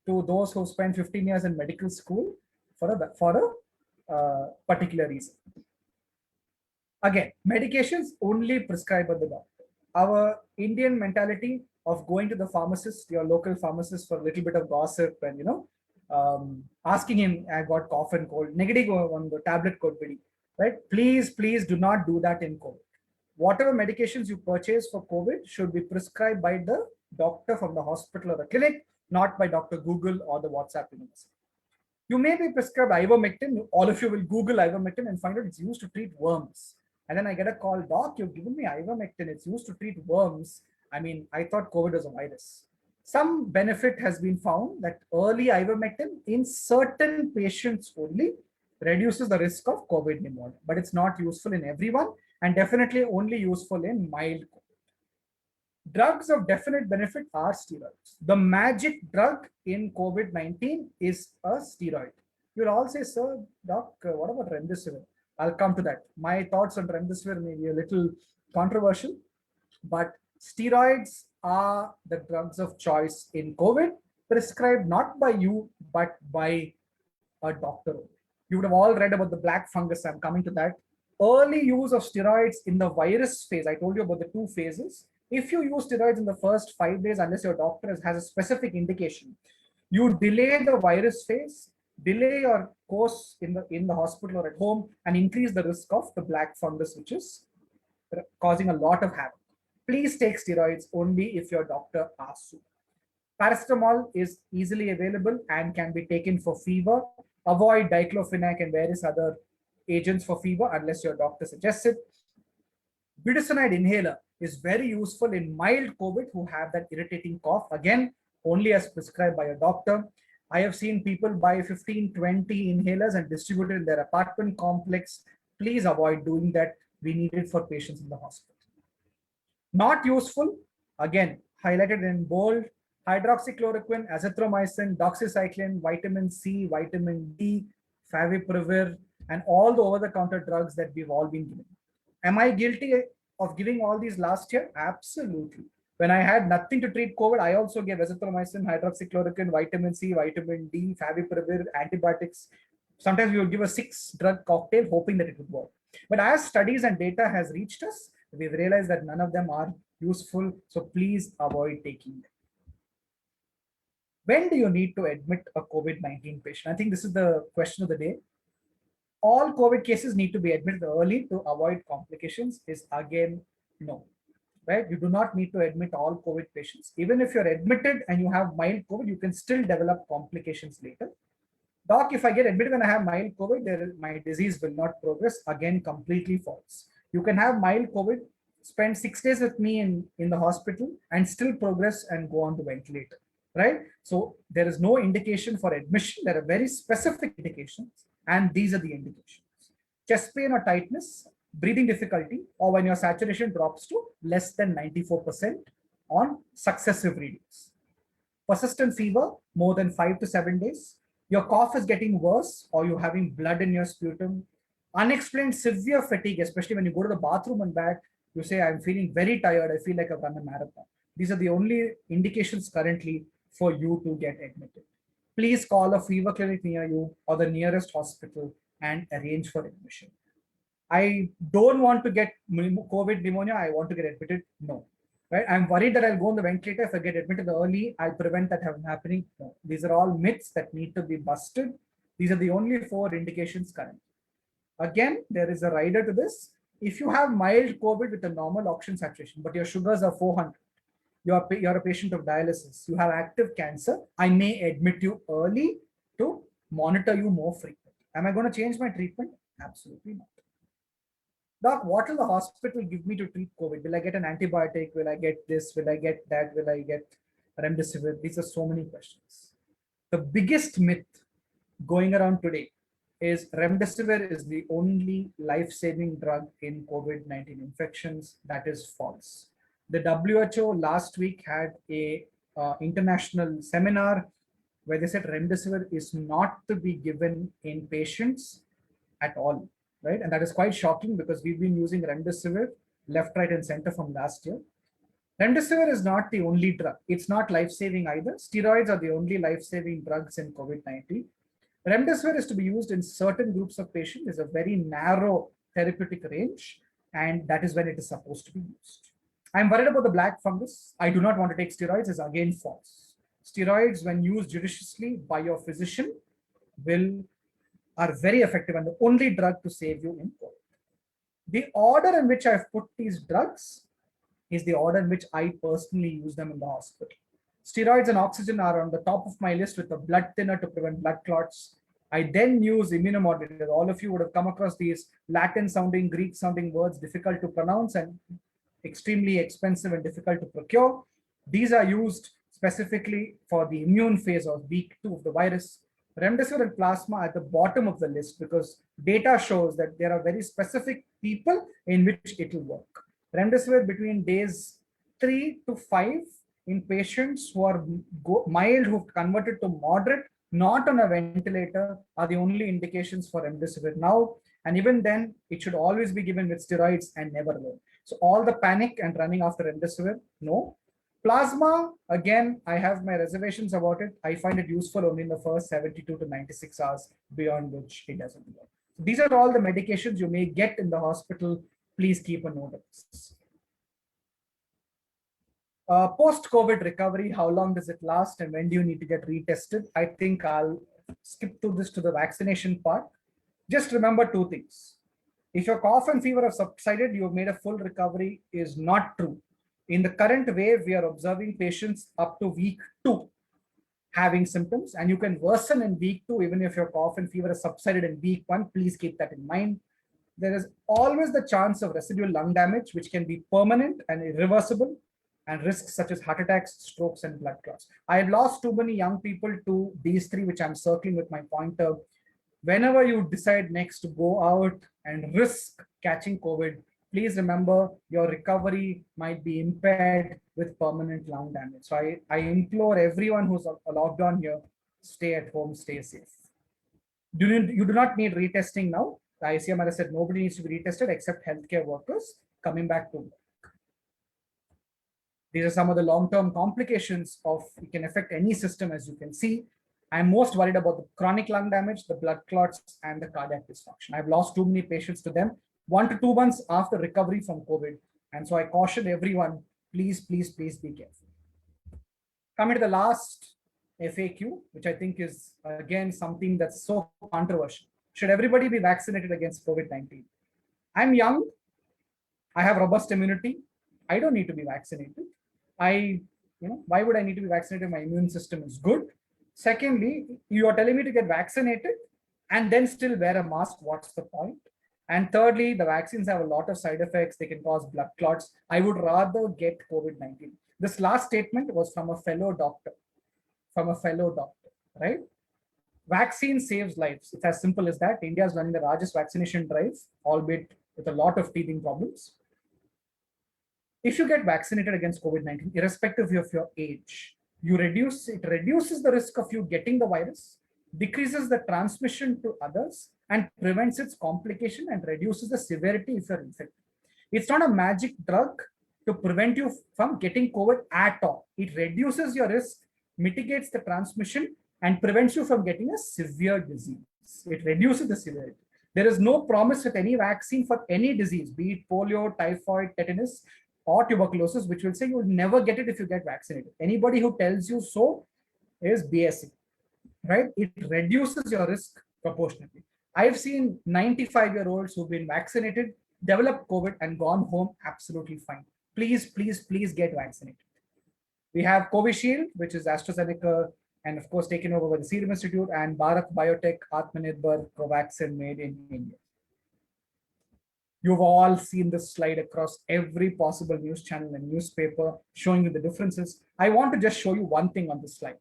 to those who spent 15 years in medical school for a particular reason. Again, medications only prescribed by the doctor. Our Indian mentality of going to the pharmacist, your local pharmacist, for a little bit of gossip and asking him, I got cough and cold, negative on the tablet code, right? Please do not do that in COVID. Whatever medications you purchase for COVID should be prescribed by the doctor from the hospital or the clinic, not by Dr. Google or the WhatsApp university. You may be prescribed ivermectin. All of you will Google ivermectin and find out it's used to treat worms. And then I get a call, doc, you've given me ivermectin. It's used to treat worms. I mean, I thought COVID was a virus. Some benefit has been found that early ivermectin in certain patients only reduces the risk of COVID pneumonia, but it's not useful in everyone and definitely only useful in mild COVID. Drugs of definite benefit are steroids. The magic drug in COVID-19 is a steroid. You'll all say, sir, doc, what about remdesivir? I'll come to that. My thoughts on remdesivir may be a little controversial, but steroids are the drugs of choice in COVID, prescribed not by you, but by a doctor. You would have all read about the black fungus. I'm coming to that. Early use of steroids in the virus phase. I told you about the two phases. If you use steroids in the first 5 days, unless your doctor has a specific indication, you delay the virus phase, delay your course in the hospital or at home, and increase the risk of the black fungus, which is causing a lot of havoc. Please take steroids only if your doctor asks you. Paracetamol is easily available and can be taken for fever. Avoid diclofenac and various other agents for fever unless your doctor suggests it. Budesonide inhaler is very useful in mild COVID who have that irritating cough. Again, only as prescribed by a doctor. I have seen people buy 15, 20 inhalers and distribute it in their apartment complex. Please avoid doing that. We need it for patients in the hospital. Not useful, again, highlighted in bold, hydroxychloroquine, azithromycin, doxycycline, vitamin C, vitamin D, favipiravir, and all the over-the-counter drugs that we've all been given. Am I guilty of giving all these last year? Absolutely. When I had nothing to treat COVID, I also gave azithromycin, hydroxychloroquine, vitamin C, vitamin D, favipiravir, antibiotics. Sometimes we would give a 6-drug cocktail hoping that it would work. But as studies and data has reached us, we've realized that none of them are useful. So please avoid taking them. When do you need to admit a COVID-19 patient? I think this is the question of the day. All COVID cases need to be admitted early to avoid complications is again no, right? You do not need to admit all COVID patients. Even if you're admitted and you have mild COVID, you can still develop complications later. Doc, if I get admitted and I have mild COVID, my disease will not progress. Again, completely false. You can have mild COVID, spend 6 days with me in the hospital and still progress and go on the ventilator, right? So there is no indication for admission. There are very specific indications, and these are the indications. Chest pain or tightness, breathing difficulty, or when your saturation drops to less than 94% on successive readings. Persistent fever, more than 5 to 7 days. Your cough is getting worse, or you're having blood in your sputum. Unexplained severe fatigue, especially when you go to the bathroom and back, you say, I'm feeling very tired. I feel like I've run a marathon. These are the only indications currently for you to get admitted. Please call a fever clinic near you or the nearest hospital and arrange for admission. I don't want to get COVID pneumonia. I want to get admitted. No. Right? I'm worried that I'll go on the ventilator. If I get admitted early, I'll prevent that from happening. No. These are all myths that need to be busted. These are the only 4 indications currently. Again, there is a rider to this. If you have mild COVID with a normal oxygen saturation, but your sugars are 400, you're a patient of dialysis, you have active cancer, I may admit you early to monitor you more frequently. Am I going to change my treatment? Absolutely not. Doc, what will the hospital give me to treat COVID? Will I get an antibiotic? Will I get this? Will I get that? Will I get remdesivir? These are so many questions. The biggest myth going around today is remdesivir is the only life-saving drug in COVID-19 infections. That is false. The WHO last week had a international seminar where they said remdesivir is not to be given in patients at all, right? And that is quite shocking because we've been using remdesivir left, right, and center from last year. Remdesivir is not the only drug. It's not life-saving either. Steroids are the only life-saving drugs in COVID-19. Remdesivir is to be used in certain groups of patients. There's a very narrow therapeutic range, and that is when it is supposed to be used. I'm worried about the black fungus. I do not want to take steroids is again false. steroids, when used judiciously by your physician, are very effective and the only drug to save you in COVID. The order in which I've put these drugs is the order in which I personally use them in the hospital. Steroids and oxygen are on the top of my list with a blood thinner to prevent blood clots. I then use immunomodulators. All of you would have come across these Latin sounding, Greek sounding words, difficult to pronounce and extremely expensive and difficult to procure. These are used specifically for the immune phase of week 2 of the virus. Remdesivir and plasma at the bottom of the list because data shows that there are very specific people in which it will work. Remdesivir between days 3 to 5 in patients who are mild, who've converted to moderate, not on a ventilator, are the only indications for remdesivir now. And even then, it should always be given with steroids and never alone. So all the panic and running after remdesivir, no. Plasma, again, I have my reservations about it. I find it useful only in the first 72 to 96 hours, beyond which it doesn't work. So these are all the medications you may get in the hospital. Please keep a note of this. Post-COVID recovery, how long does it last and when do you need to get retested? I think I'll skip through this to the vaccination part. Just remember two things. If your cough and fever have subsided, you have made a full recovery is not true. In the current wave, we are observing patients up to week 2 having symptoms, and you can worsen in week 2 even if your cough and fever has subsided in week 1. Please keep that in mind. There is always the chance of residual lung damage, which can be permanent and irreversible, and risks such as heart attacks, strokes, and blood clots. I have lost too many young people to these 3, which I'm circling with my pointer. Whenever you decide next to go out and risk catching COVID, please remember your recovery might be impaired with permanent lung damage. So I implore everyone who's logged on here, stay at home, stay safe. You do not need retesting now. The ICMR has said nobody needs to be retested except healthcare workers coming back to work. These are some of the long-term complications of it can affect any system, as you can see. I'm most worried about the chronic lung damage, the blood clots, and the cardiac dysfunction. I've lost too many patients to them 1 to 2 months after recovery from COVID. And so I caution everyone, please, please, please be careful. Coming to the last FAQ, which I think is, again, something that's so controversial. Should everybody be vaccinated against COVID-19? I'm young. I have robust immunity. I don't need to be vaccinated. Why would I need to be vaccinated? My immune system is good. Secondly, you are telling me to get vaccinated and then still wear a mask. What's the point? And thirdly, the vaccines have a lot of side effects. They can cause blood clots. I would rather get COVID-19. This last statement was from a fellow doctor, right? Vaccine saves lives. It's as simple as that. India is running the largest vaccination drive, albeit with a lot of teething problems. If you get vaccinated against COVID-19, irrespective of your age, it reduces the risk of you getting the virus, decreases the transmission to others, and prevents its complication and reduces the severity if you're infected. It's not a magic drug to prevent you from getting COVID at all. It reduces your risk, mitigates the transmission, and prevents you from getting a severe disease. It reduces the severity. There is no promise with any vaccine for any disease, be it polio, typhoid, tetanus, or tuberculosis, which will say you will never get it if you get vaccinated. Anybody who tells you so is BSing, right? It reduces your risk proportionately. I've seen 95-year-olds who've been vaccinated, developed COVID, and gone home absolutely fine. Please, please, please get vaccinated. We have Covishield, which is AstraZeneca, and of course taken over by the Serum Institute, and Bharat Biotech, Atmanirbhar, Covaxin made in India. You've all seen this slide across every possible news channel and newspaper showing you the differences. I want to just show you one thing on this slide.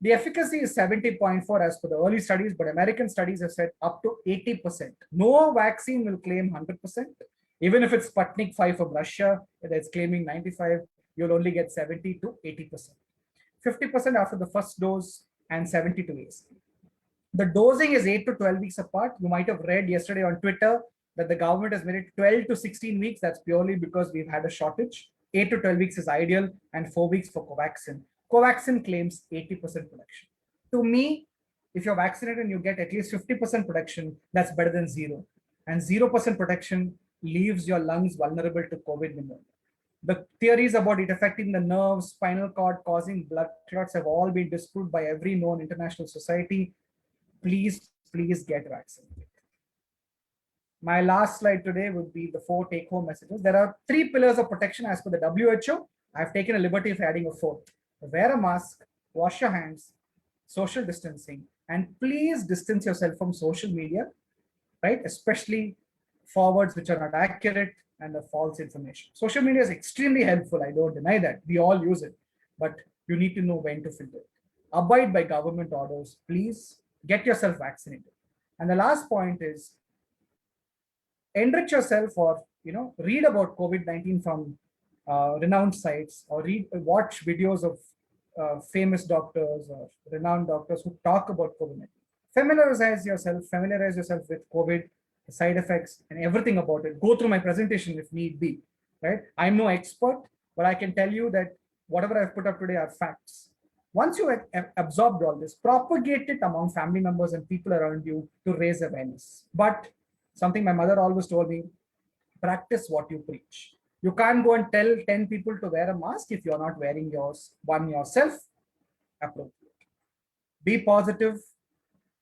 The efficacy is 70.4 as per the early studies, but American studies have said up to 80%. No vaccine will claim 100%. Even if it's Sputnik 5 from Russia, that's claiming 95, you'll only get 70 to 80%. 50% after the first dose and 70 to 80. The dosing is 8 to 12 weeks apart. You might have read yesterday on Twitter that the government has made it 12 to 16 weeks. That's purely because we've had a shortage. 8 to 12 weeks is ideal, and 4 weeks for Covaxin. Covaxin claims 80% protection. To me, if you're vaccinated and you get at least 50% protection, that's better than 0. And 0% protection leaves your lungs vulnerable to COVID pneumonia. The theories about it affecting the nerves, spinal cord, causing blood clots have all been disproved by every known international society. Please, please get vaccinated. My last slide today would be the 4 take-home messages. There are 3 pillars of protection as per the WHO. I've taken a liberty of adding a 4th. Wear a mask, wash your hands, social distancing, and please distance yourself from social media, right? Especially forwards which are not accurate and the false information. Social media is extremely helpful. I don't deny that. We all use it, but you need to know when to filter it. Abide by government orders. Please get yourself vaccinated. And the last point is enrich yourself, or read about COVID-19 from renowned sites, or watch videos of famous doctors or renowned doctors who talk about COVID-19. Familiarize yourself with COVID, the side effects, and everything about it. Go through my presentation if need be. Right? I'm no expert, but I can tell you that whatever I've put up today are facts. Once you have absorbed all this, propagate it among family members and people around you to raise awareness. But something my mother always told me, practice what you preach. You can't go and tell 10 people to wear a mask if you're not wearing one yourself. Appropriate. Be positive,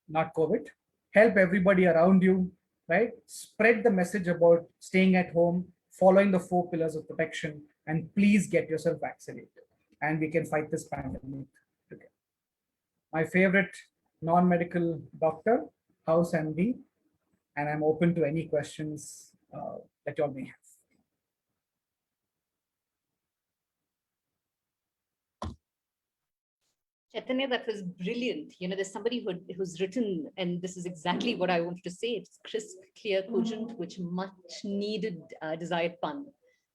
not COVID. Help everybody around you, right? Spread the message about staying at home, following the 4 pillars of protection, and please get yourself vaccinated. And we can fight this pandemic together. My favorite non-medical doctor, House MD, and I'm open to any questions that you all may have. Chaitanya, that was brilliant. There's somebody who's written, and this is exactly what I wanted to say. It's crisp, clear, cogent, which much needed desired pun.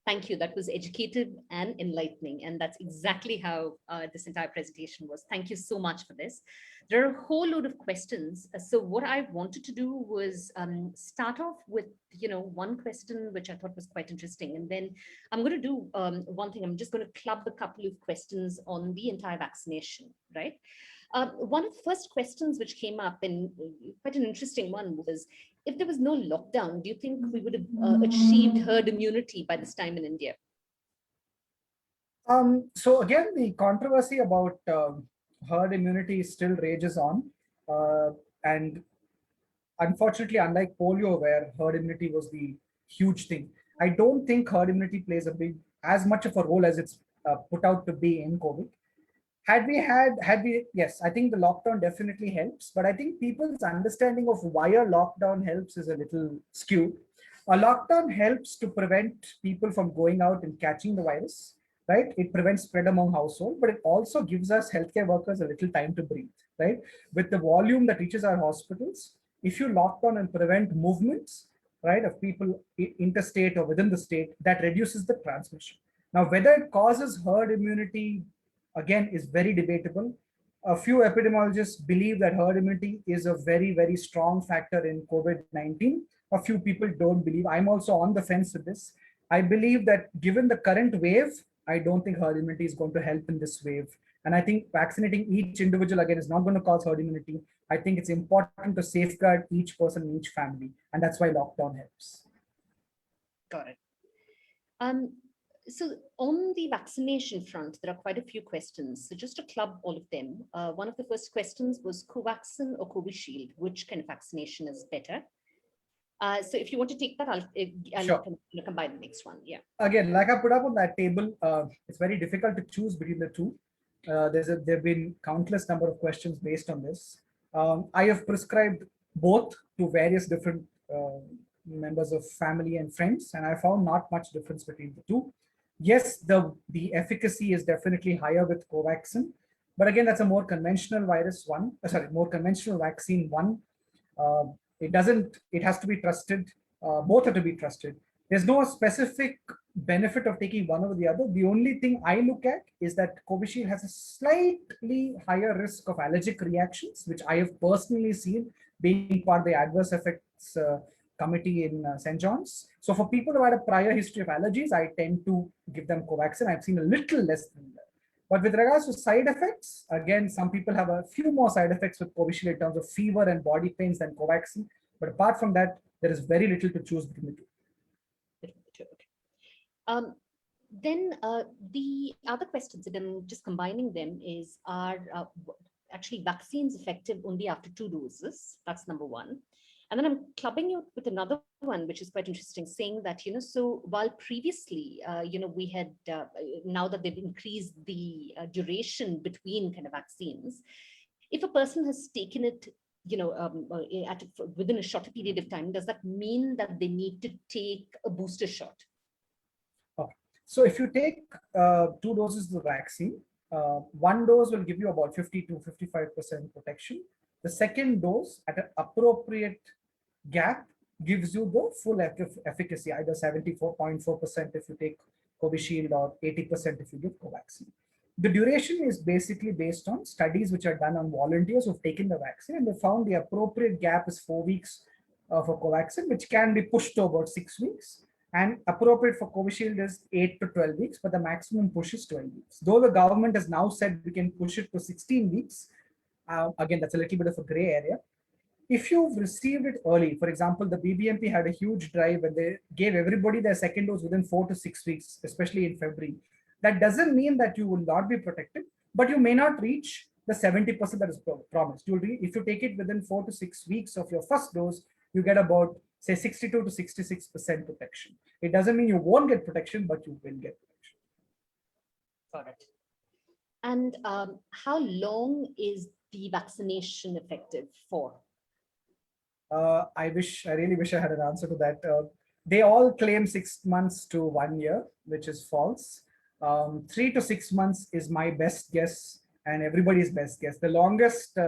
Thank you. That was educative and enlightening. And that's exactly how this entire presentation was. Thank you so much for this. There are a whole load of questions. So what I wanted to do was start off with, one question, which I thought was quite interesting. And then I'm going to do one thing. I'm just going to club a couple of questions on the entire vaccination, right? One of the first questions which came up, and quite an interesting one, was, if there was no lockdown, do you think we would have achieved herd immunity by this time in India? So again, the controversy about herd immunity still rages on. And unfortunately, unlike polio, where herd immunity was the huge thing, I don't think herd immunity plays as much of a role as it's put out to be in COVID. Yes, I think the lockdown definitely helps, but I think people's understanding of why a lockdown helps is a little skewed. A lockdown helps to prevent people from going out and catching the virus, right? It prevents spread among household, but it also gives us healthcare workers a little time to breathe, right? With the volume that reaches our hospitals, if you lock down and prevent movements, right, of people interstate or within the state, that reduces the transmission. Now, whether it causes herd immunity, again, is very debatable. A few epidemiologists believe that herd immunity is a very, very strong factor in COVID-19. A few people don't believe. I'm also on the fence with this. I believe that given the current wave, I don't think herd immunity is going to help in this wave. And I think vaccinating each individual, again, is not going to cause herd immunity. I think it's important to safeguard each person, each family. And that's why lockdown helps. Got it. So on the vaccination front, there are quite a few questions. So just to club all of them, one of the first questions was Covaxin or Covishield, which kind of vaccination is better? So if you want to take that, I'll Sure. Combine the next one. Yeah. Again, like I put up on that table, it's very difficult to choose between the two. There have been countless number of questions based on this. I have prescribed both to various different members of family and friends, and I found not much difference between the two. Yes, the efficacy is definitely higher with Covaxin, but again, that's a more conventional more conventional vaccine one. It has to be trusted. Both are to be trusted. There's no specific benefit of taking one over the other. The only thing I look at is that Covishield has a slightly higher risk of allergic reactions, which I have personally seen being part of the adverse effects committee in St. John's. So for people who had a prior history of allergies, I tend to give them Covaxin. I've seen a little less than that. But with regards to side effects, again, some people have a few more side effects with Covishield in terms of fever and body pains than Covaxin. But apart from that, there is very little to choose between the two. Then the other questions, and I'm just combining them, is are actually vaccines effective only after 2 doses? That's number one. And then I'm clubbing you with another one, which is quite interesting, saying that, so while previously, we had, now that they've increased the duration between kind of vaccines, if a person has taken it, within a shorter period of time, does that mean that they need to take a booster shot? Okay. So if you take 2 doses of the vaccine, one dose will give you about 50 to 55% protection. The second dose at an appropriate gap gives you the full efficacy, either 74.4% if you take Covishield or 80% if you give Covaxin. The duration is basically based on studies which are done on volunteers who've taken the vaccine, and they found the appropriate gap is 4 weeks for Covaxin, which can be pushed to about 6 weeks. And appropriate for Covishield is 8 to 12 weeks, but the maximum push is 12 weeks. Though the government has now said we can push it to 16 weeks, again, that's a little bit of a gray area. If you've received it early, for example, the BBMP had a huge drive and they gave everybody their second dose within 4 to 6 weeks, especially in February. That doesn't mean that you will not be protected, but you may not reach the 70% that is promised. If you take it within 4 to 6 weeks of your first dose, you get about, say, 62 to 66% protection. It doesn't mean you won't get protection, but you will get protection. Got it. And how long is the vaccination effective for? I really wish I had an answer to that. They all claim 6 months to 1 year, which is false. 3 to 6 months is my best guess and everybody's best guess. The longest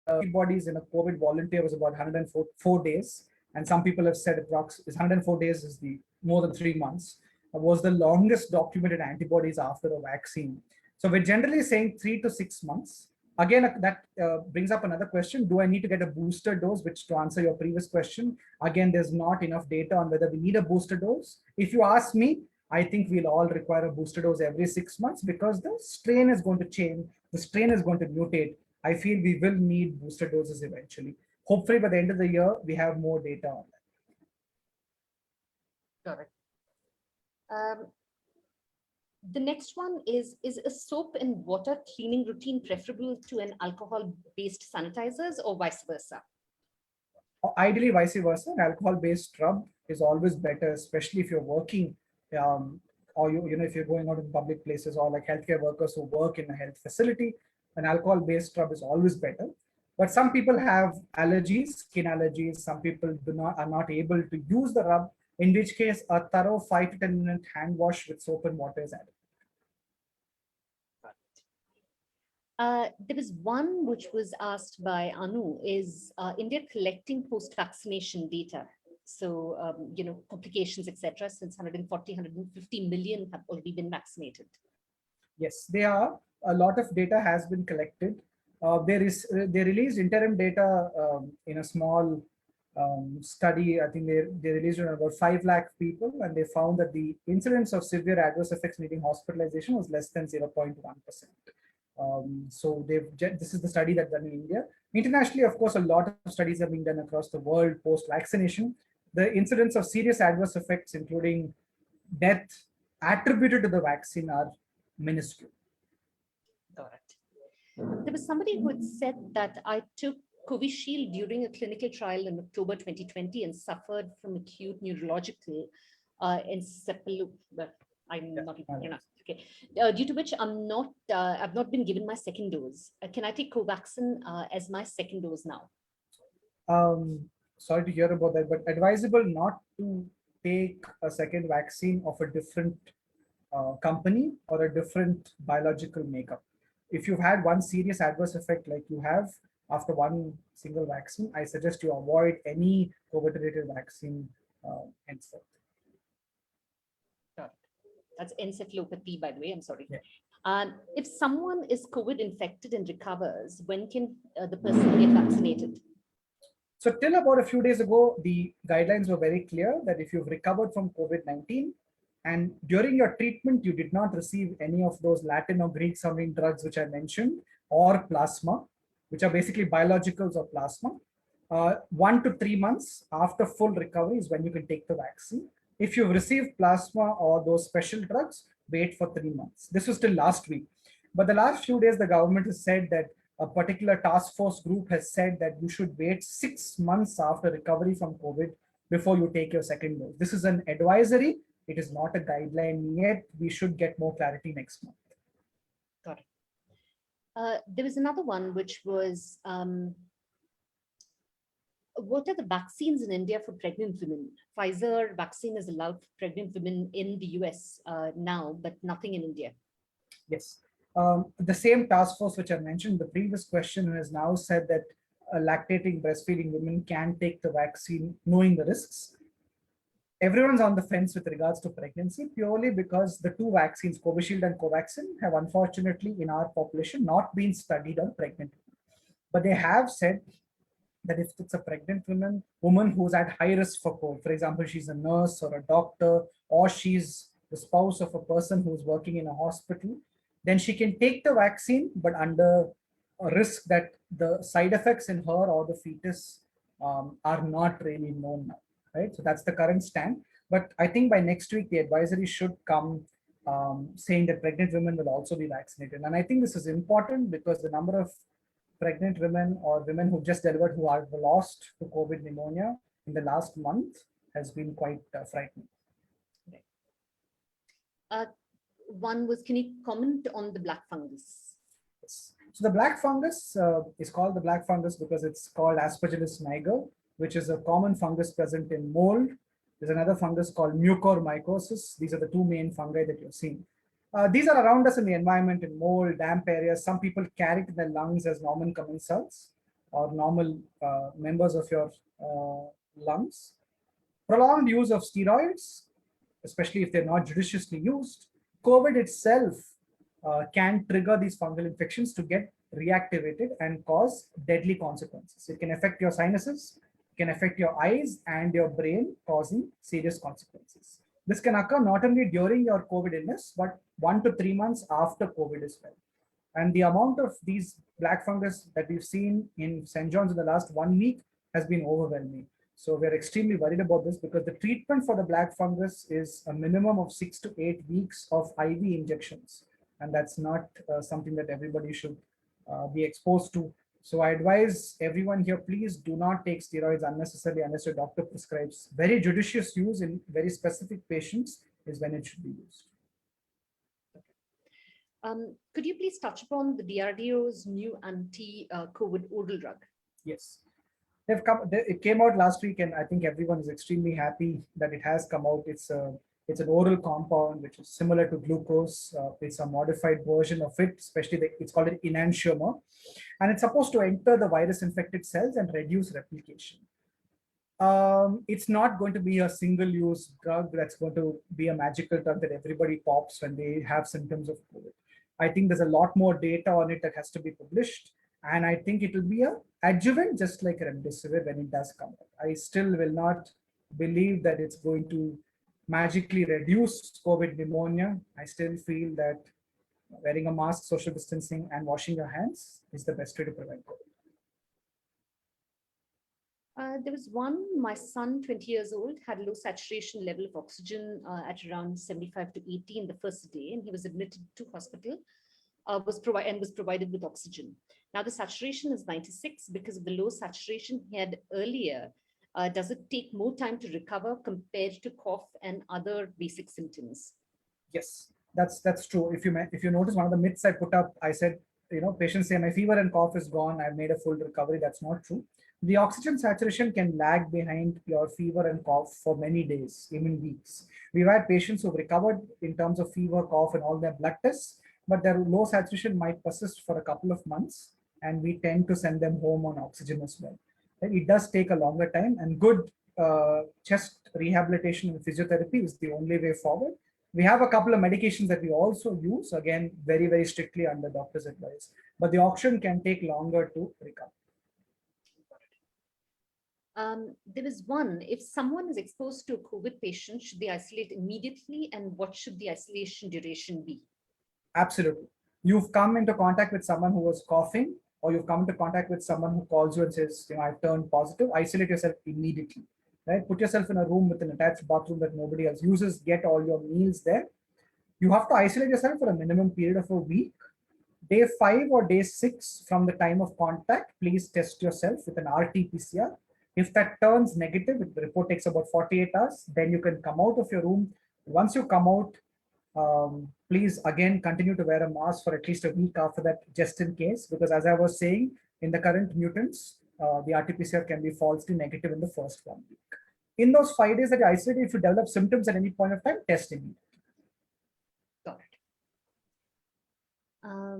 antibodies in a COVID volunteer was about 104 days. And some people have said approximately 104 days is the more than 3 months. Was the longest documented antibodies after a vaccine. So we're generally saying 3 to 6 months. Again, that brings up another question. Do I need to get a booster dose? Which, to answer your previous question, again, there's not enough data on whether we need a booster dose. If you ask me, I think we'll all require a booster dose every 6 months because the strain is going to change. The strain is going to mutate. I feel we will need booster doses eventually. Hopefully, by the end of the year, we have more data on that. Got it. The next one is a soap and water cleaning routine preferable to an alcohol-based sanitizers or vice versa? Ideally, vice versa. An alcohol-based rub is always better, especially if you're working or if you're going out in public places or like healthcare workers who work in a health facility. An alcohol-based rub is always better. But some people have allergies, skin allergies. Some people are not able to use the rub, in which case a thorough 5 to 10 minute hand wash with soap and water is added. There was one which was asked by Anu, is India collecting post-vaccination data? So, complications, etc., since 140, 150 million have already been vaccinated. Yes, they are. A lot of data has been collected. They released interim data in a small study. I think they released on about 5 lakh people, and they found that the incidence of severe adverse effects needing hospitalization was less than 0.1%. So this is the study that's done in India. Internationally, of course, a lot of studies are being done across the world post-vaccination. The incidence of serious adverse effects, including death attributed to the vaccine, are minuscule. Got it. There was somebody who had said that I took Covishield during a clinical trial in October 2020 and suffered from acute neurological encephalopathy. I'm not even pronounced. Okay. Due to which I've not been given my second dose. Can I take Covaxin as my second dose now? Sorry to hear about that, but advisable not to take a second vaccine of a different company or a different biological makeup. If you've had one serious adverse effect like you have after one single vaccine, I suggest you avoid any COVID-related vaccine henceforth. That's encephalopathy, by the way. I'm sorry. Yeah. If someone is COVID infected and recovers, when can the person get vaccinated? So till about a few days ago, the guidelines were very clear that if you've recovered from COVID-19 and during your treatment, you did not receive any of those Latin or Greek sounding drugs, which I mentioned, or plasma, which are basically biologicals or plasma, 1 to 3 months after full recovery is when you can take the vaccine. If you've received plasma or those special drugs, wait for 3 months. This was till last week. But the last few days, the government has said that a particular task force group has said that you should wait 6 months after recovery from COVID before you take your second dose. This is an advisory. It is not a guideline yet. We should get more clarity next month. Got it. There was another one, which was, what are the vaccines in India for pregnant women? Pfizer vaccine is allowed for pregnant women in the US now, but nothing in India. Yes. The same task force which I mentioned, the previous question has now said that lactating, breastfeeding women can take the vaccine knowing the risks. Everyone's on the fence with regards to pregnancy purely because the two vaccines, Covishield and Covaxin, have unfortunately in our population not been studied on pregnant women. But they have said that if it's a pregnant woman who's at high risk for COVID, for example, she's a nurse or a doctor, or she's the spouse of a person who's working in a hospital, then she can take the vaccine, but under a risk that the side effects in her or the fetus are not really known now, right? So that's the current stand. But I think by next week, the advisory should come saying that pregnant women will also be vaccinated. And I think this is important because the number of pregnant women or women who just delivered who are lost to COVID pneumonia in the last month has been quite frightening. One was, can you comment on the black fungus? Yes. So the black fungus is called the black fungus because it's called Aspergillus niger, which is a common fungus present in mold. There's another fungus called mucormycosis. These are the two main fungi that you're seeing. These are around us in the environment, in mold, damp areas. Some people carry it in their lungs as normal commensals or normal members of your lungs. Prolonged use of steroids, especially if they're not judiciously used. COVID itself can trigger these fungal infections to get reactivated and cause deadly consequences. It can affect your sinuses, it can affect your eyes and your brain, causing serious consequences. This can occur not only during your COVID illness, but 1 to 3 months after COVID as well. And the amount of these black fungus that we've seen in St. John's in the last 1 week has been overwhelming. So we're extremely worried about this because the treatment for the black fungus is a minimum of 6 to 8 weeks of IV injections. And that's not something that everybody should be exposed to. So I advise everyone here, please do not take steroids unnecessarily unless your doctor prescribes. Very judicious use in very specific patients is when it should be used. Could you please touch upon the DRDO's new anti-COVID oral drug? Yes. It came out last week, and I think everyone is extremely happy that it has come out. It's an oral compound which is similar to glucose. It's a modified version of it, especially it's called an enantiomer, and it's supposed to enter the virus-infected cells and reduce replication. It's not going to be a single-use drug that's going to be a magical drug that everybody pops when they have symptoms of COVID. I think there's a lot more data on it that has to be published. And I think it will be an adjuvant, just like remdesivir when it does come out. I still will not believe that it's going to magically reduce COVID pneumonia. I still feel that wearing a mask, social distancing, and washing your hands is the best way to prevent COVID. There was one, my son, 20 years old, had a low saturation level of oxygen at around 75 to 80 in the first day, and he was admitted to hospital. Was provided with oxygen. Now the saturation is 96 because of the low saturation he had earlier. Does it take more time to recover compared to cough and other basic symptoms? Yes, that's true. If you notice, one of the myths I put up, I said, patients say my fever and cough is gone, I've made a full recovery. That's not true. The oxygen saturation can lag behind your fever and cough for many days, even weeks. We've had patients who've recovered in terms of fever, cough, and all their blood tests, but their low saturation might persist for a couple of months, and we tend to send them home on oxygen as well. It does take a longer time, and good chest rehabilitation and physiotherapy is the only way forward. We have a couple of medications that we also use, again, very, very strictly under doctor's advice, but the oxygen can take longer to recover. There is one, if someone is exposed to a COVID patient, should they isolate immediately, and what should the isolation duration be? Absolutely. You've come into contact with someone who was coughing, or you've come into contact with someone who calls you and says, I've turned positive, isolate yourself immediately. right? Put yourself in a room with an attached bathroom that nobody else uses, get all your meals there. You have to isolate yourself for a minimum period of a week. Day 5 or day 6 from the time of contact, please test yourself with an RT-PCR. If that turns negative, the report takes about 48 hours, then you can come out of your room. Once you come out, please again continue to wear a mask for at least a week after that, just in case, because as I was saying, in the current mutants, the RT-PCR can be falsely negative in the first 1 week. In those 5 days that you isolate, if you develop symptoms at any point of time, test immediately. Got it. I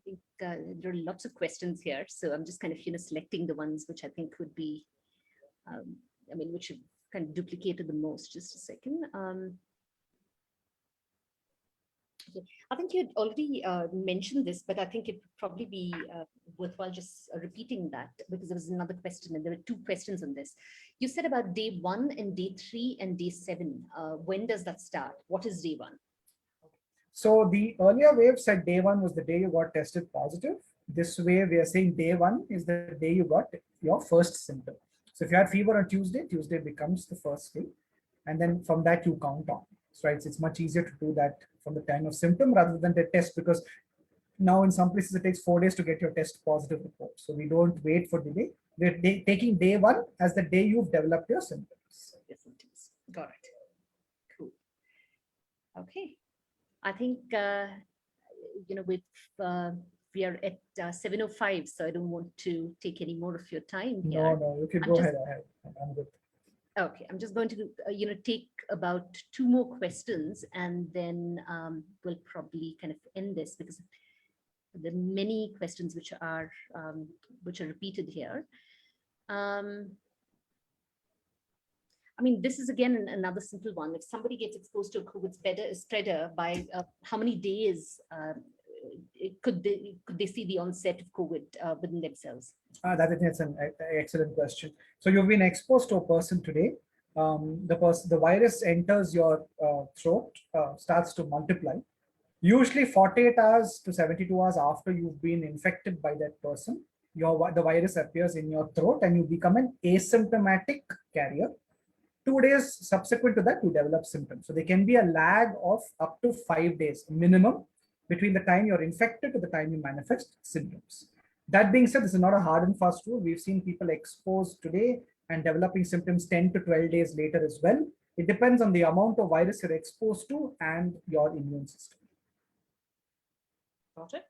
think there are lots of questions here, so I'm just kind of selecting the ones which I think would be, which have kind of duplicated the most. Just a second. Okay. I think you had already mentioned this, but I think it would probably be worthwhile just repeating that, because there was another question and there were 2 questions on this. You said about day 1 and day 3 and day 7. When does that start? What is day 1? So the earlier wave said day 1 was the day you got tested positive. This way we are saying day 1 is the day you got your first symptom. So if you had fever on Tuesday, Tuesday becomes the first day. And then from that you count on. So it's much easier to do that from the time of symptom rather than the test, because now in some places it takes 4 days to get your test positive report. So we don't wait for delay. We're taking day 1 as the day you've developed your symptoms. Got it. Cool. Okay. I think, we are at 7:05, so I don't want to take any more of your time here. No, you can go ahead. I'm good. Okay, I'm just going to, take about 2 more questions, and then we'll probably kind of end this, because there are many questions which are repeated here. This is again another simple one. If somebody gets exposed to a COVID spreader, by how many days could they see the onset of COVID within themselves? That's an excellent question. So you've been exposed to a person today. The virus enters your throat, starts to multiply. Usually 48 hours to 72 hours after you've been infected by that person, the virus appears in your throat and you become an asymptomatic carrier. 2 days subsequent to that, you develop symptoms. So there can be a lag of up to 5 days minimum between the time you're infected to the time you manifest symptoms. That being said, this is not a hard and fast rule. We've seen people exposed today and developing symptoms 10 to 12 days later as well. It depends on the amount of virus you're exposed to and your immune system. Got it.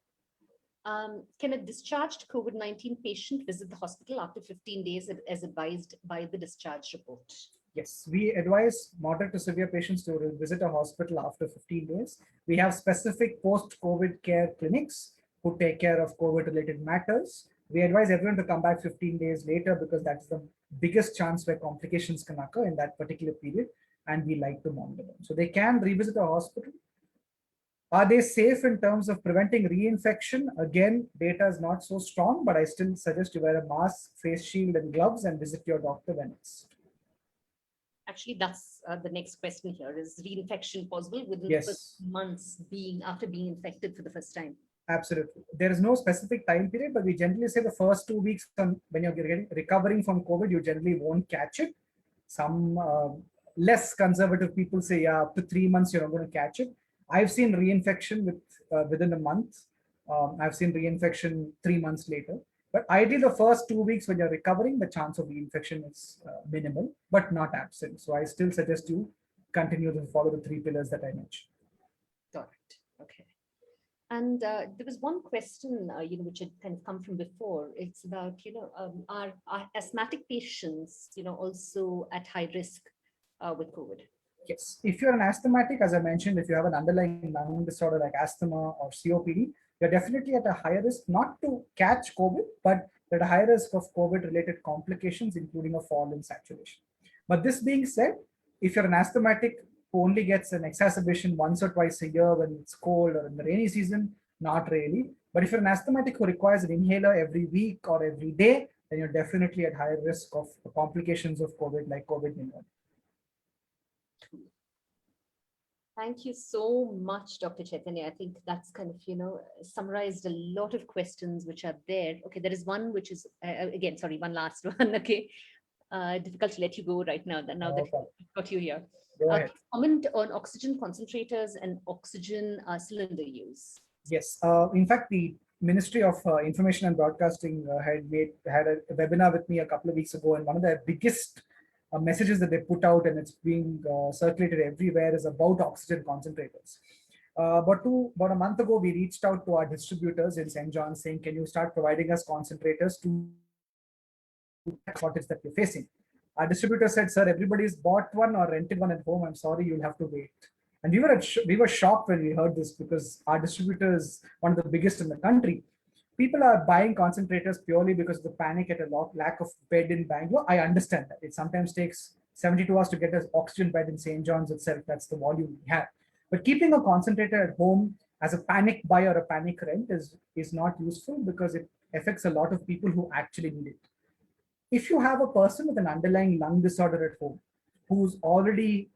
Can a discharged COVID-19 patient visit the hospital after 15 days as advised by the discharge report? Yes, we advise moderate to severe patients to visit a hospital after 15 days. We have specific post-COVID care clinics who take care of COVID-related matters. We advise everyone to come back 15 days later, because that's the biggest chance where complications can occur in that particular period, and we like to monitor them. So they can revisit a hospital. Are they safe in terms of preventing reinfection? Again, data is not so strong, but I still suggest you wear a mask, face shield, and gloves and visit your doctor when it's. Actually, that's the next question here. Is reinfection possible within Yes. the first months after being infected for the first time? Absolutely. There is no specific time period, but we generally say the first 2 weeks when you're recovering from COVID, you generally won't catch it. Some less conservative people say, yeah, up to 3 months, you're not going to catch it. I've seen reinfection within a month. I've seen reinfection 3 months later. But ideally, the first 2 weeks when you're recovering, the chance of reinfection is minimal, but not absent. So I still suggest you continue to follow the 3 pillars that I mentioned. Got it. Okay. And there was one question, which had kind of come from before. It's about, are asthmatic patients, also at high risk with COVID? Yes. If you're an asthmatic, as I mentioned, if you have an underlying lung disorder like asthma or COPD, you're definitely at a higher risk, not to catch COVID, but at a higher risk of COVID-related complications, including a fall in saturation. But this being said, if you're an asthmatic who only gets an exacerbation once or twice a year when it's cold or in the rainy season, not really. But if you're an asthmatic who requires an inhaler every week or every day, then you're definitely at higher risk of complications of COVID, like COVID pneumonia. Thank you so much, Dr. Chaitanya. I think that's kind of, summarized a lot of questions which are there. Okay, there is one which is, again, sorry, one last one. Okay, Difficult to let you go right now, now that Okay, we've got you here. go ahead. Comment on oxygen concentrators and oxygen cylinder use. Yes. In fact, the Ministry of Information and Broadcasting had a webinar with me a couple of weeks ago, and one of the biggest messages that they put out, and it's being circulated everywhere, is about oxygen concentrators. About a month ago, we reached out to our distributors in St. John's saying, can you start providing us concentrators to shortage that we're facing? Our distributor said, sir, everybody's bought one or rented one at home. I'm sorry, you'll have to wait. And we were shocked when we heard this, because our distributor is one of the biggest in the country. People are buying concentrators purely because of the panic at a lack of bed in Bangalore. I understand that. It sometimes takes 72 hours to get an oxygen bed in St. John's itself. That's the volume we have. But keeping a concentrator at home as a panic buy or a panic rent is not useful, because it affects a lot of people who actually need it. If you have a person with an underlying lung disorder at home, whose already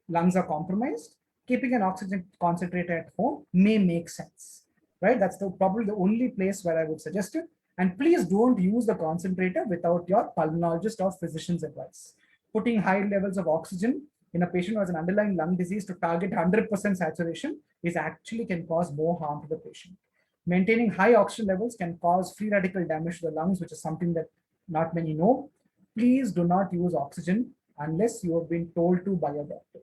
lungs are compromised, keeping an oxygen concentrator at home may make sense, right? That's probably the only place where I would suggest it. And please don't use the concentrator without your pulmonologist or physician's advice. Putting high levels of oxygen in a patient who has an underlying lung disease to target 100% saturation can cause more harm to the patient. Maintaining high oxygen levels can cause free radical damage to the lungs, which is something that not many know. Please do not use oxygen unless you have been told to by a doctor.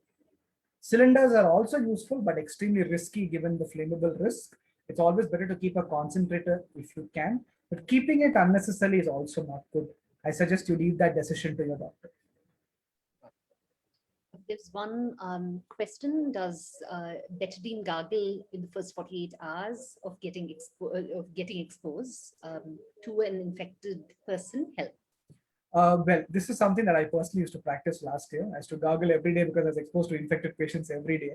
Cylinders are also useful, but extremely risky given the flammable risk. It's always better to keep a concentrator if you can, but keeping it unnecessarily is also not good. I suggest you leave that decision to your doctor. There's one question: does betadine gargle in the first 48 hours of getting exposed to an infected person help? Well, this is something that I personally used to practice last year. I used to gargle every day because I was exposed to infected patients every day.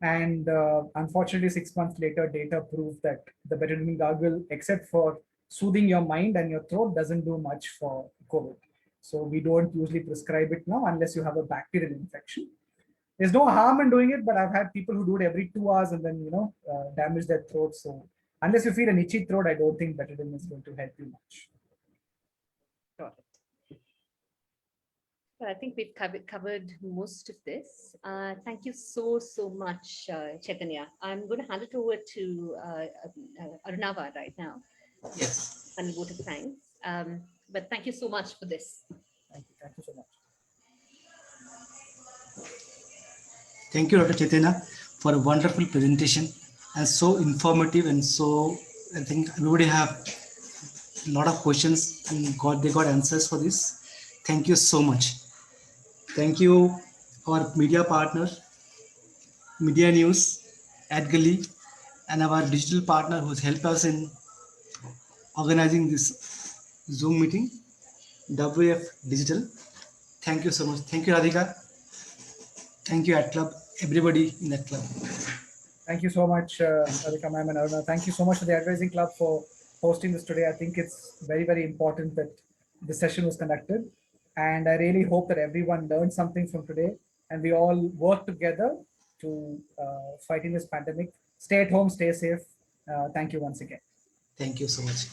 And unfortunately, 6 months later, data proved that the betadine gargle, except for soothing your mind and your throat, doesn't do much for COVID. So we don't usually prescribe it now unless you have a bacterial infection. There's no harm in doing it, but I've had people who do it every 2 hours and then, damage their throat. So unless you feel an itchy throat, I don't think betadine is going to help you much. Got it. Well, I think we've covered most of this. Thank you so much, Chaitanya. I'm going to hand it over to Arunava right now. Yes. And vote of thanks. But thank you so much for this. Thank you so much. Thank you, Dr. Chaitanya, for a wonderful presentation and so informative, and so I think everybody have a lot of questions and they got answers for this. Thank you so much. Thank you, our media partner, Media News, Adgully, and our digital partner who's helped us in organizing this Zoom meeting, WF Digital. Thank you so much. Thank you, Radhika. Thank you, Adclub, everybody in that club. Thank you so much, Radhika ma'am and Aruna. Thank you so much to the Advising Club for hosting this today. I think it's very, very important that the session was conducted. And I really hope that everyone learned something from today and we all work together to fighting this pandemic. Stay at home, stay safe. Thank you once again. Thank you so much.